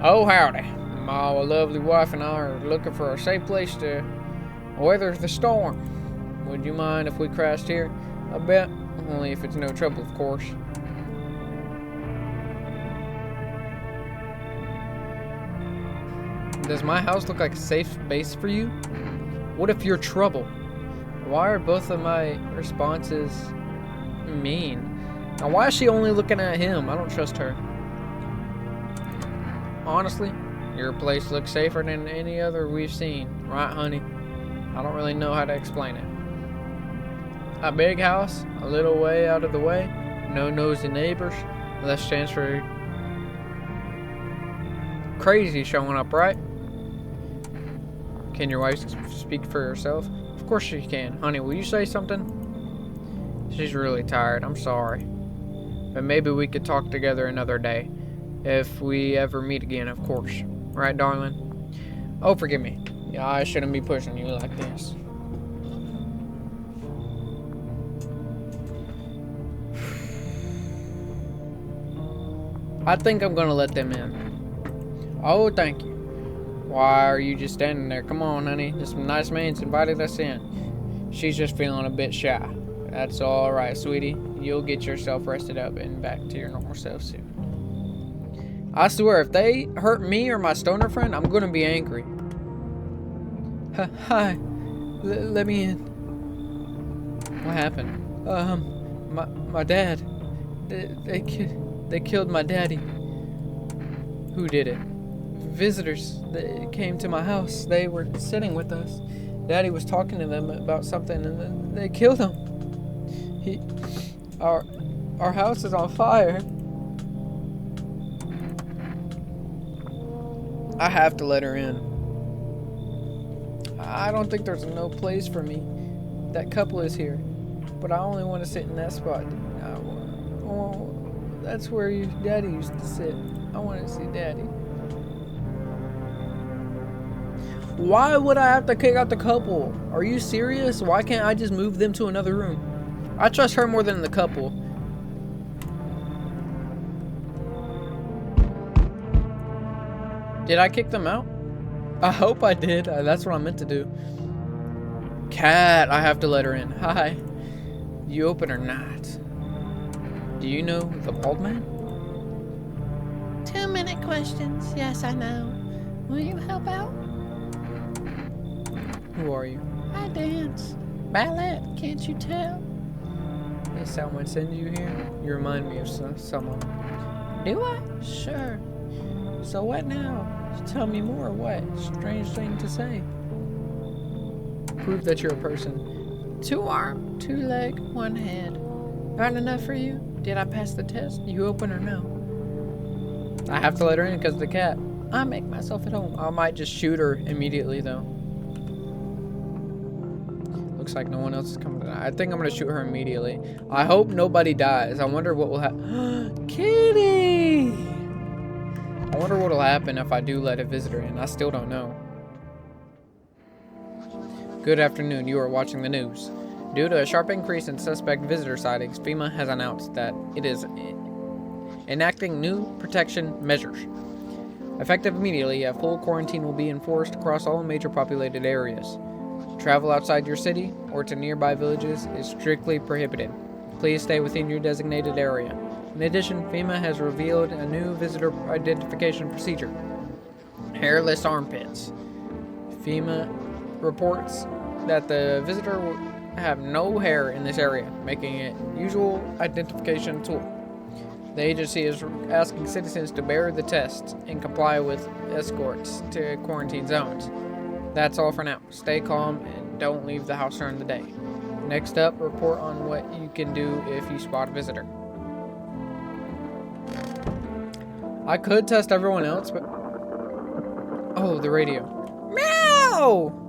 Oh, howdy. My lovely wife and I are looking for a safe place to weather the storm. Would you mind if we crashed here a bit? Only if it's no trouble, of course. Does my house look like a safe base for you? What if you're trouble? Why are both of my responses mean? Now, why is she only looking at him? I don't trust her. Honestly, your place looks safer than any other we've seen. Right, honey? I don't really know how to explain it. A big house, a little way out of the way, no nosy neighbors, less chance for crazy showing up, right? Can your wife speak for herself? Of course she can. Honey, will you say something? She's really tired. I'm sorry. But maybe we could talk together another day. If we ever meet again, of course. Right, darling? Oh, forgive me. Yeah, I shouldn't be pushing you like this. I think I'm gonna let them in. Oh, thank you. Why are you just standing there? Come on, honey. This nice man's invited us in. She's just feeling a bit shy. That's all right, sweetie. You'll get yourself rested up and back to your normal self soon. I swear, if they hurt me or my stoner friend, I'm gonna be angry. Hi. Let me in. What happened? My dad. They killed my daddy. Who did it? Visitors. They came to my house. They were sitting with us. Daddy was talking to them about something, and then they killed him. Our house is on fire. I have to let her in. I don't think there's no place for me. That couple is here, but I only want to sit in that spot. That's where your daddy used to sit. I want to see daddy. Why would I have to kick out the couple? Are you serious? Why can't I just move them to another room? I trust her more than the couple. Did I kick them out? I hope I did. That's what I meant to do. Cat, I have to let her in. Hi. You open or not? Do you know the bald man? 2-minute questions. Yes, I know. Will you help out? Who are you? I dance. Ballet, can't you tell? Did someone send you here? You remind me of someone. Do I? Sure. So what now? Tell me more. What? Strange thing to say. Prove that you're a person. 2 arm, 2 leg, 1 head. Not enough for you? Did I pass the test? You open or no? I have to let her in because of the cat. I make myself at home. I might just shoot her immediately though. Looks like no one else is coming tonight. I think I'm gonna shoot her immediately. I hope nobody dies. I wonder what will happen. Kitty! I wonder what will happen if I do let a visitor in. I still don't know. Good afternoon. You are watching the news. Due to a sharp increase in suspect visitor sightings, FEMA has announced that it is enacting new protection measures. Effective immediately, a full quarantine will be enforced across all major populated areas. Travel outside your city or to nearby villages is strictly prohibited. Please stay within your designated area. In addition, FEMA has revealed a new visitor identification procedure. Hairless armpits. FEMA reports that the visitor will have no hair in this area, making it usual identification tool. The agency is asking citizens to bear the test and comply with escorts to quarantine zones. That's all for now. Stay calm and don't leave the house during the day. Next up, report on what you can do if you spot a visitor. I could test everyone else, but... Oh, the radio. Meow!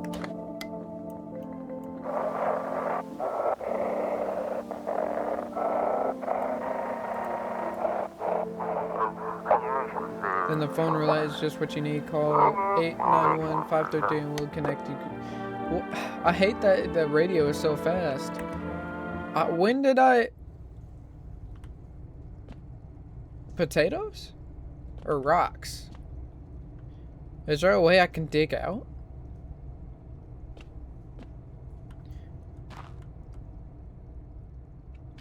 Then the phone relay is just what you need. Call 891-533 and we'll connect you. Well, I hate that the radio is so fast. When did I... Potatoes? Or rocks? Is there a way I can dig out?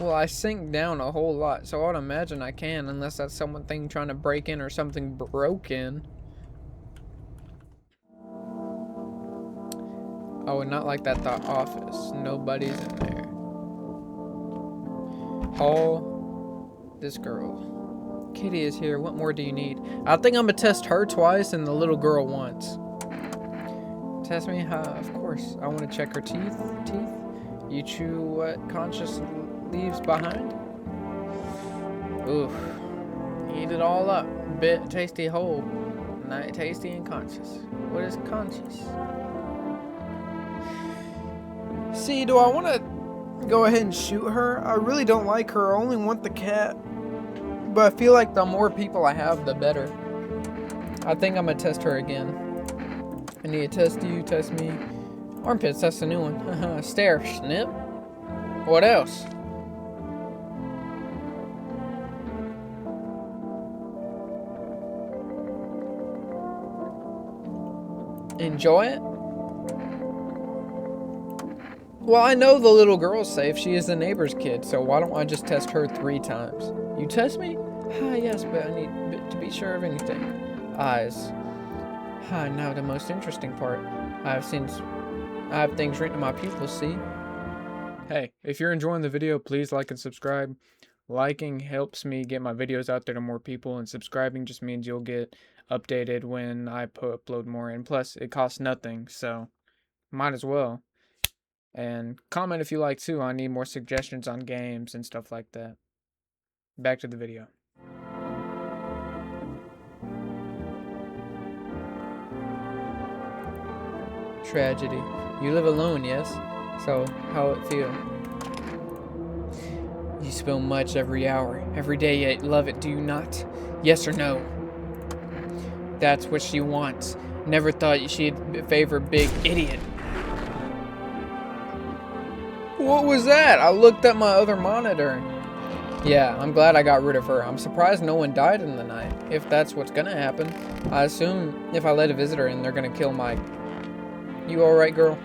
Well, I sink down a whole lot, so I would imagine I can, unless that's something trying to break in or something broken. I would not like that thought. Office. Nobody's in there. Hall. This girl. Kitty is here. What more do you need? I think I'm gonna test her twice and the little girl once. Test me? Of course. I want to check her teeth. You chew what conscious leaves behind? Oof. Eat it all up. Bit tasty whole. Night tasty and conscious. What is conscious? See, do I want to go ahead and shoot her? I really don't like her. I only want the cat. But I feel like the more people I have, the better. I think I'm going to test her again. I need to test you, test me. Armpits, that's a new one. Stare, snip. What else? Enjoy it? Well, I know the little girl's safe. She is the neighbor's kid, so why don't I just test her 3 times? You test me? Yes, but I need to be sure of anything. Eyes. Now the most interesting part. I have things written in my pupils, see? Hey, if you're enjoying the video, please like and subscribe. Liking helps me get my videos out there to more people, and subscribing just means you'll get updated when I upload more. And plus, it costs nothing, so might as well. And comment if you like too. I need more suggestions on games and stuff like that. Back to the video. Tragedy. You live alone, yes? So, how it feel? You spill much every hour, every day, yet love it, do you not? Yes or no? That's what she wants. Never thought she'd favor big idiot. What was that? I looked at my other monitor. Yeah, I'm glad I got rid of her. I'm surprised no one died in the night. If that's what's gonna happen. I assume if I let a visitor in, they're gonna kill Mike. You alright, girl?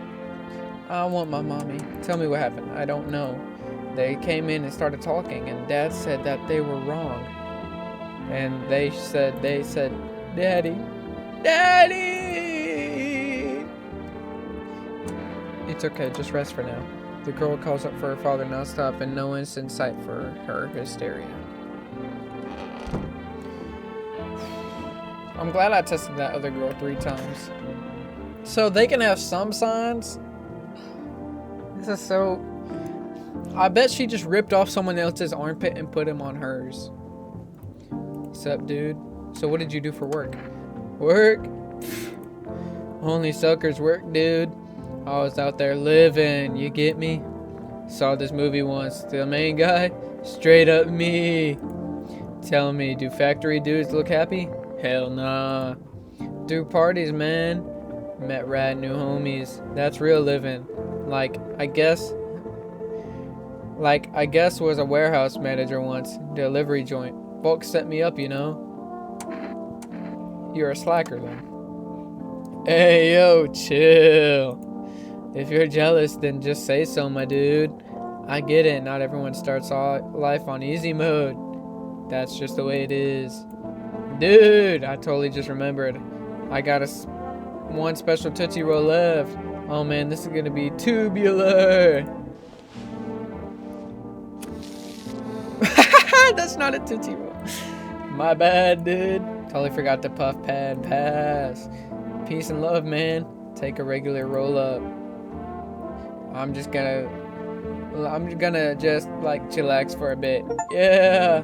I want my mommy. Tell me what happened. I don't know. They came in and started talking, and Dad said that they were wrong. And they said, Daddy. Daddy! It's okay, just rest for now. The girl calls up for her father nonstop, and no one's in sight for her hysteria. I'm glad I tested that other girl 3 times. So they can have some signs? This is so... I bet she just ripped off someone else's armpit and put him on hers. Sup, dude? So what did you do for work? Work? Only suckers work, dude. I was out there living, you get me? Saw this movie once. The main guy, straight up me. Tell me, do factory dudes look happy? Hell nah. Do parties, man. Met rad new homies. That's real living. I guess was a warehouse manager once. Delivery joint. Folks set me up, you know. You're a slacker then. Hey yo, chill. If you're jealous, then just say so, my dude. I get it, not everyone starts life on easy mode. That's just the way it is. Dude, I totally just remembered. I got one special Tootsie Roll left. Oh man, this is gonna be tubular. That's not a Tootsie Roll. My bad, dude. Totally forgot to puff pad pass. Peace and love, man. Take a regular roll up. I'm just gonna just like chillax for a bit. Yeah.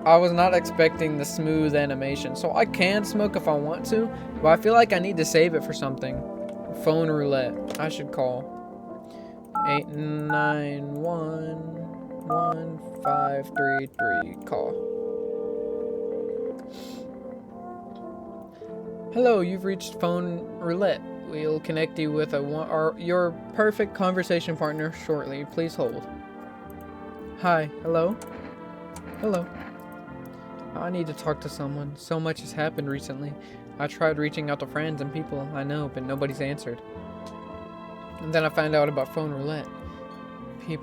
I was not expecting the smooth animation. So I can smoke if I want to, but I feel like I need to save it for something. Phone roulette. I should call. 891-1533. Call. Hello, you've reached phone roulette. We'll connect you with your perfect conversation partner shortly. Please hold. Hi. Hello? Hello. I need to talk to someone. So much has happened recently. I tried reaching out to friends and people I know, but nobody's answered. And then I found out about phone roulette.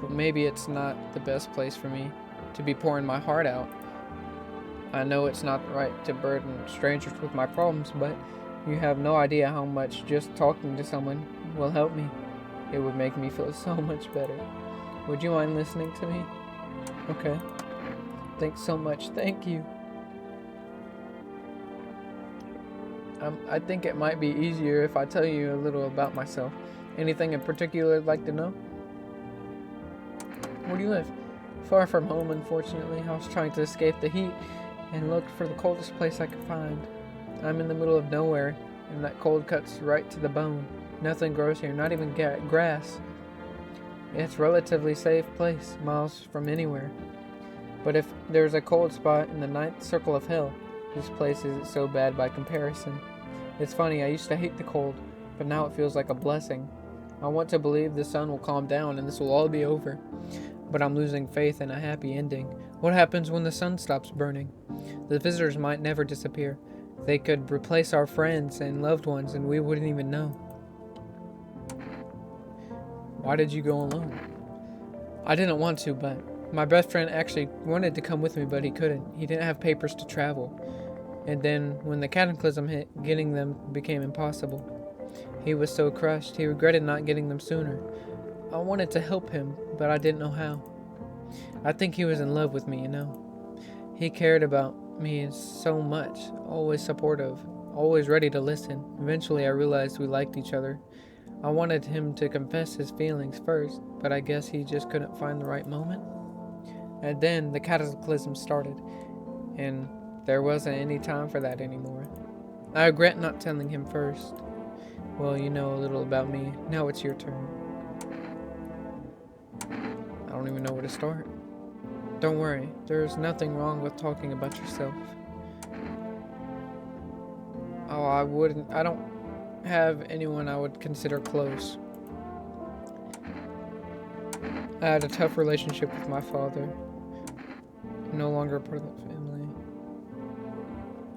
Maybe it's not the best place for me to be pouring my heart out. I know it's not right to burden strangers with my problems, but you have no idea how much just talking to someone will help me. It would make me feel so much better. Would you mind listening to me? Okay. Thanks so much. Thank you. I think it might be easier if I tell you a little about myself. Anything in particular you'd like to know? Where do you live? Far from home, unfortunately. I was trying to escape the heat and looked for the coldest place I could find. I'm in the middle of nowhere, and that cold cuts right to the bone. Nothing grows here, not even grass. It's a relatively safe place, miles from anywhere. But if there's a cold spot in the ninth circle of hell, this place isn't so bad by comparison. It's funny, I used to hate the cold, but now it feels like a blessing. I want to believe the sun will calm down and this will all be over. But I'm losing faith in a happy ending. What happens when the sun stops burning? The visitors might never disappear. They could replace our friends and loved ones and we wouldn't even know. Why did you go alone? I didn't want to, but my best friend actually wanted to come with me, but he couldn't. He didn't have papers to travel. And then, when the cataclysm hit, getting them became impossible. He was so crushed, he regretted not getting them sooner. I wanted to help him, but I didn't know how. I think he was in love with me, you know. He cared about me so much, always supportive, always ready to listen. Eventually, I realized we liked each other. I wanted him to confess his feelings first, but I guess he just couldn't find the right moment. And then the cataclysm started, and there wasn't any time for that anymore. I regret not telling him first. Well, you know a little about me. Now it's your turn. I don't even know where to start. Don't worry, there's nothing wrong with talking about yourself. Oh, I don't have anyone I would consider close. I had a tough relationship with my father. No longer part of the family.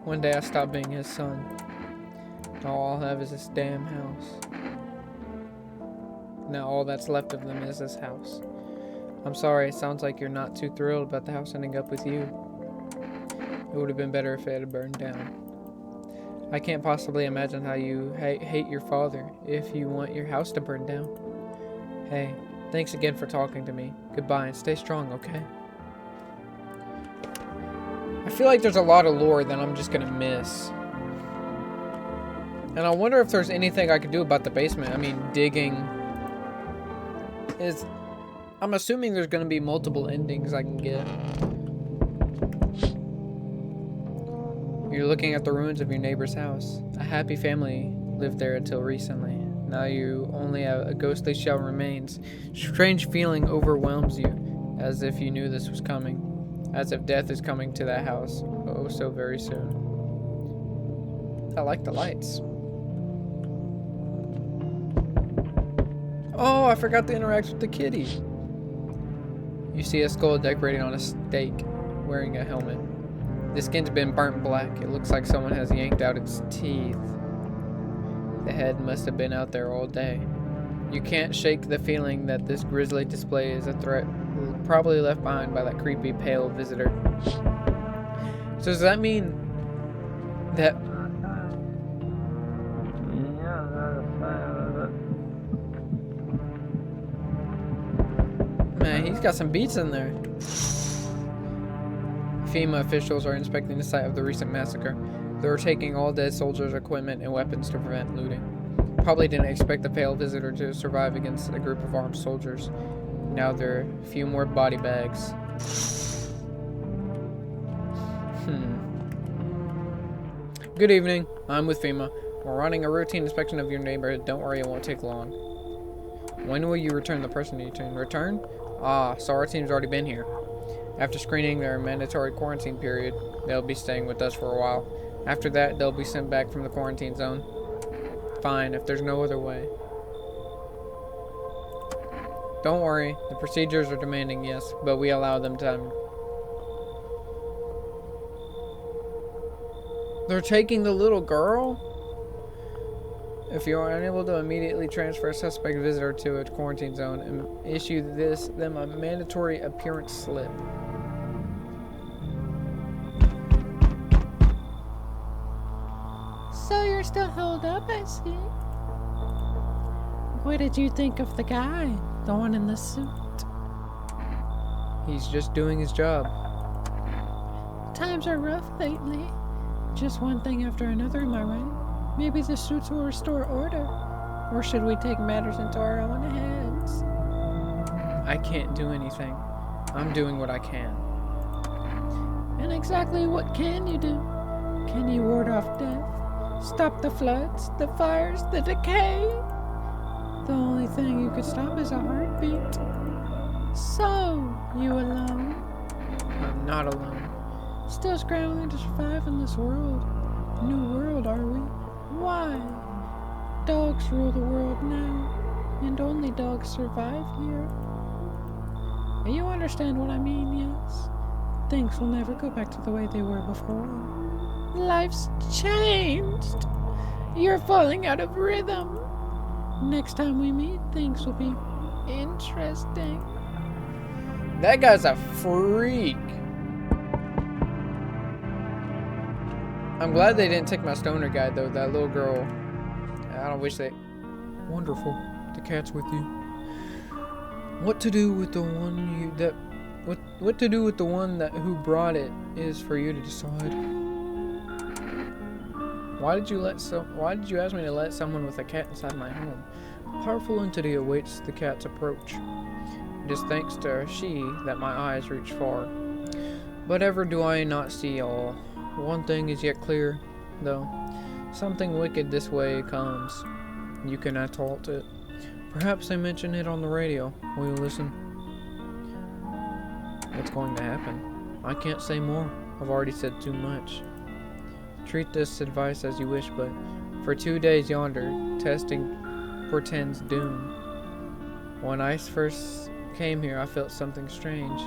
One day I stopped being his son. All I'll have is this damn house. Now all that's left of them is this house. I'm sorry, it sounds like you're not too thrilled about the house ending up with you. It would have been better if it had burned down. I can't possibly imagine how you hate your father if you want your house to burn down. Hey, thanks again for talking to me. Goodbye and stay strong, okay? I feel like there's a lot of lore that I'm just gonna miss. And I wonder if there's anything I could do about the basement. I mean, digging is... I'm assuming there's gonna be multiple endings I can get. You're looking at the ruins of your neighbor's house. A happy family lived there until recently. Now you only have a ghostly shell remains. Strange feeling overwhelms you, as if you knew this was coming. As if death is coming to that house, oh so very soon. I like the lights. Oh, I forgot to interact with the kitty. You see a skull decorated on a stake, wearing a helmet. The skin's been burnt black. It looks like someone has yanked out its teeth. The head must have been out there all day. You can't shake the feeling that this grisly display is a threat, probably left behind by that creepy pale visitor. So does that mean that... Man, he's got some beats in there. FEMA officials are inspecting the site of the recent massacre. They're taking all dead soldiers' equipment and weapons to prevent looting. Probably didn't expect the pale visitor to survive against a group of armed soldiers. Now there are a few more body bags. Good evening. I'm with FEMA. We're running a routine inspection of your neighborhood. Don't worry, it won't take long. When will you return the person you can return? Ah, so our team's already been here. After screening their mandatory quarantine period, they'll be staying with us for a while. After that, they'll be sent back from the quarantine zone. Fine, if there's no other way. Don't worry, the procedures are demanding, yes, but we allow them time. They're taking the little girl? If you are unable to immediately transfer a suspect visitor to a quarantine zone, and issue them a mandatory appearance slip. So you're still held up, I see. What did you think of the guy? The one in the suit? He's just doing his job. Times are rough lately. Just one thing after another, am I right? Maybe the suits will restore order. Or should we take matters into our own hands? I can't do anything. I'm doing what I can. And exactly what can you do? Can you ward off death? Stop the floods, the fires, the decay? The only thing you could stop is a heartbeat. So, you alone? I'm not alone. Still scrambling to survive in this world. New world, are we? Why? Dogs rule the world now, and only dogs survive here. You understand what I mean, yes? Things will never go back to the way they were before. Life's changed. You're falling out of rhythm. Next time we meet, things will be interesting. That guy's a freak. I'm glad they didn't take my stoner guy, though. That little girl. I don't wish they... Wonderful. The cat's with you. What to do with the one you... that... What to do with the one that who brought it is for you to decide. Why did you ask me to let someone with a cat inside my home? A powerful entity awaits the cat's approach. It is thanks to she that my eyes reach far. But ever do I not see all. One thing is yet clear, though. Something wicked this way comes. You cannot halt it. Perhaps they mention it on the radio. Will you listen? What's going to happen? I can't say more. I've already said too much. Treat this advice as you wish, but for 2 days yonder, testing portends doom. When I first came here, I felt something strange.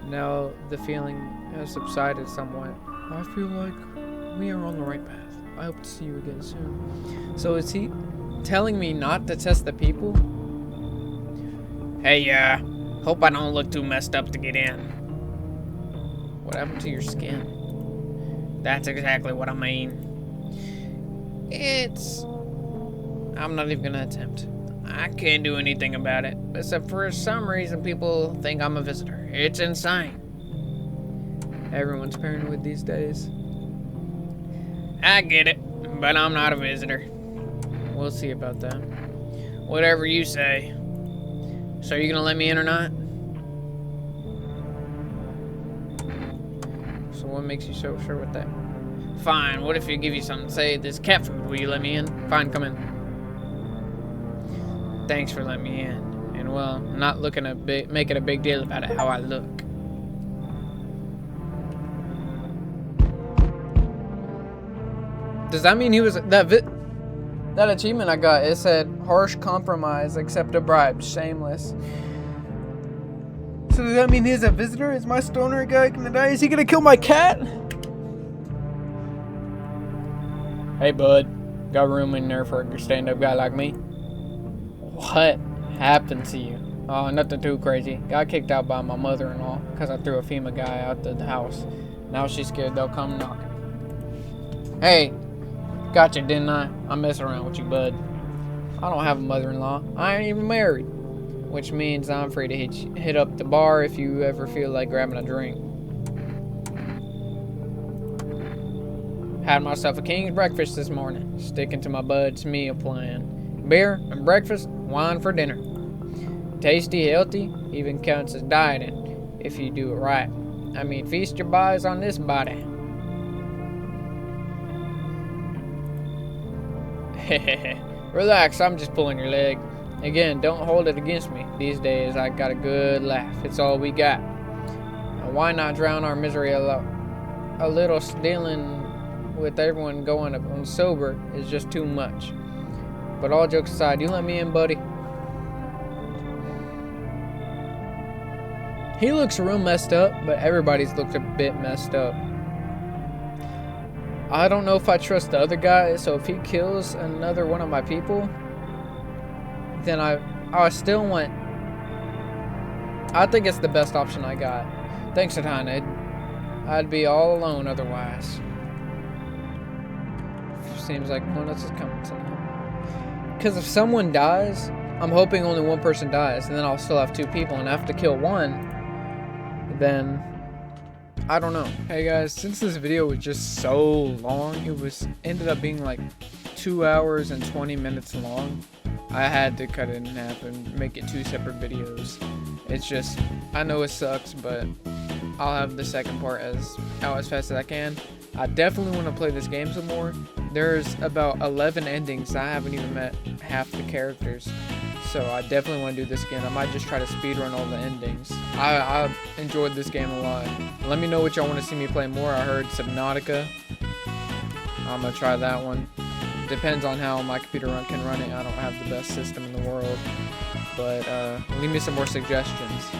Now the feeling has subsided somewhat. I feel like we are on the right path. I hope to see you again soon. So is he telling me not to test the people? Hey, hope I don't look too messed up to get in. What happened to your skin? That's exactly what I mean. I'm not even gonna attempt. I can't do anything about it, except for some reason people think I'm a visitor. It's insane. Everyone's paranoid these days. I get it, but I'm not a visitor. We'll see about that. Whatever you say. So are you gonna let me in or not? So what makes you so sure with that? Fine, what if you give you something? Say this cat food, will you let me in? Fine, come in. Thanks for letting me in. And well, I'm not looking to make it a big deal about it, how I look. Does that mean he was that achievement I got? It said harsh compromise, accept a bribe, shameless. So does that mean he's a visitor? Is my stoner guy gonna die? Is he gonna kill my cat? Hey bud, got room in there for a stand-up guy like me? What happened to you? Oh, nothing too crazy. Got kicked out by my mother-in-law because I threw a FEMA guy out the house. Now she's scared they'll come knocking. Hey, gotcha, didn't I? I'm messing around with you, bud. I don't have a mother-in-law. I ain't even married. Which means I'm free to hit up the bar if you ever feel like grabbing a drink. Had myself a king's breakfast this morning, sticking to my bud's meal plan. Beer and breakfast, wine for dinner. Tasty, healthy, even counts as dieting if you do it right. I mean, feast your eyes on this body. Relax, I'm just pulling your leg. Again, don't hold it against me. These days, I got a good laugh. It's all we got. Now, why not drown our misery a little? Dealing with everyone going on sober is just too much. But all jokes aside, you let me in, buddy? He looks real messed up, but everybody's looked a bit messed up. I don't know if I trust the other guy, so if he kills another one of my people, then I still want... I think it's the best option I got. Thanks a ton, I'd be all alone otherwise. Seems like no one else is coming tonight. Because if someone dies, I'm hoping only one person dies, and then I'll still have two people, and I have to kill one, then I don't know. Hey guys, since this video was just so long, it ended up being like 2 hours and 20 minutes long. I had to cut it in half and make it 2 separate videos. It's just, I know it sucks, but I'll have the second part out as fast as I can. I definitely want to play this game some more. There's about 11 endings. I haven't even met half the characters. So I definitely want to do this again. I might just try to speedrun all the endings. I enjoyed this game a lot. Let me know what y'all want to see me play more. I heard Subnautica. I'm going to try that one. Depends on how my computer can run it. I don't have the best system in the world. But leave me some more suggestions.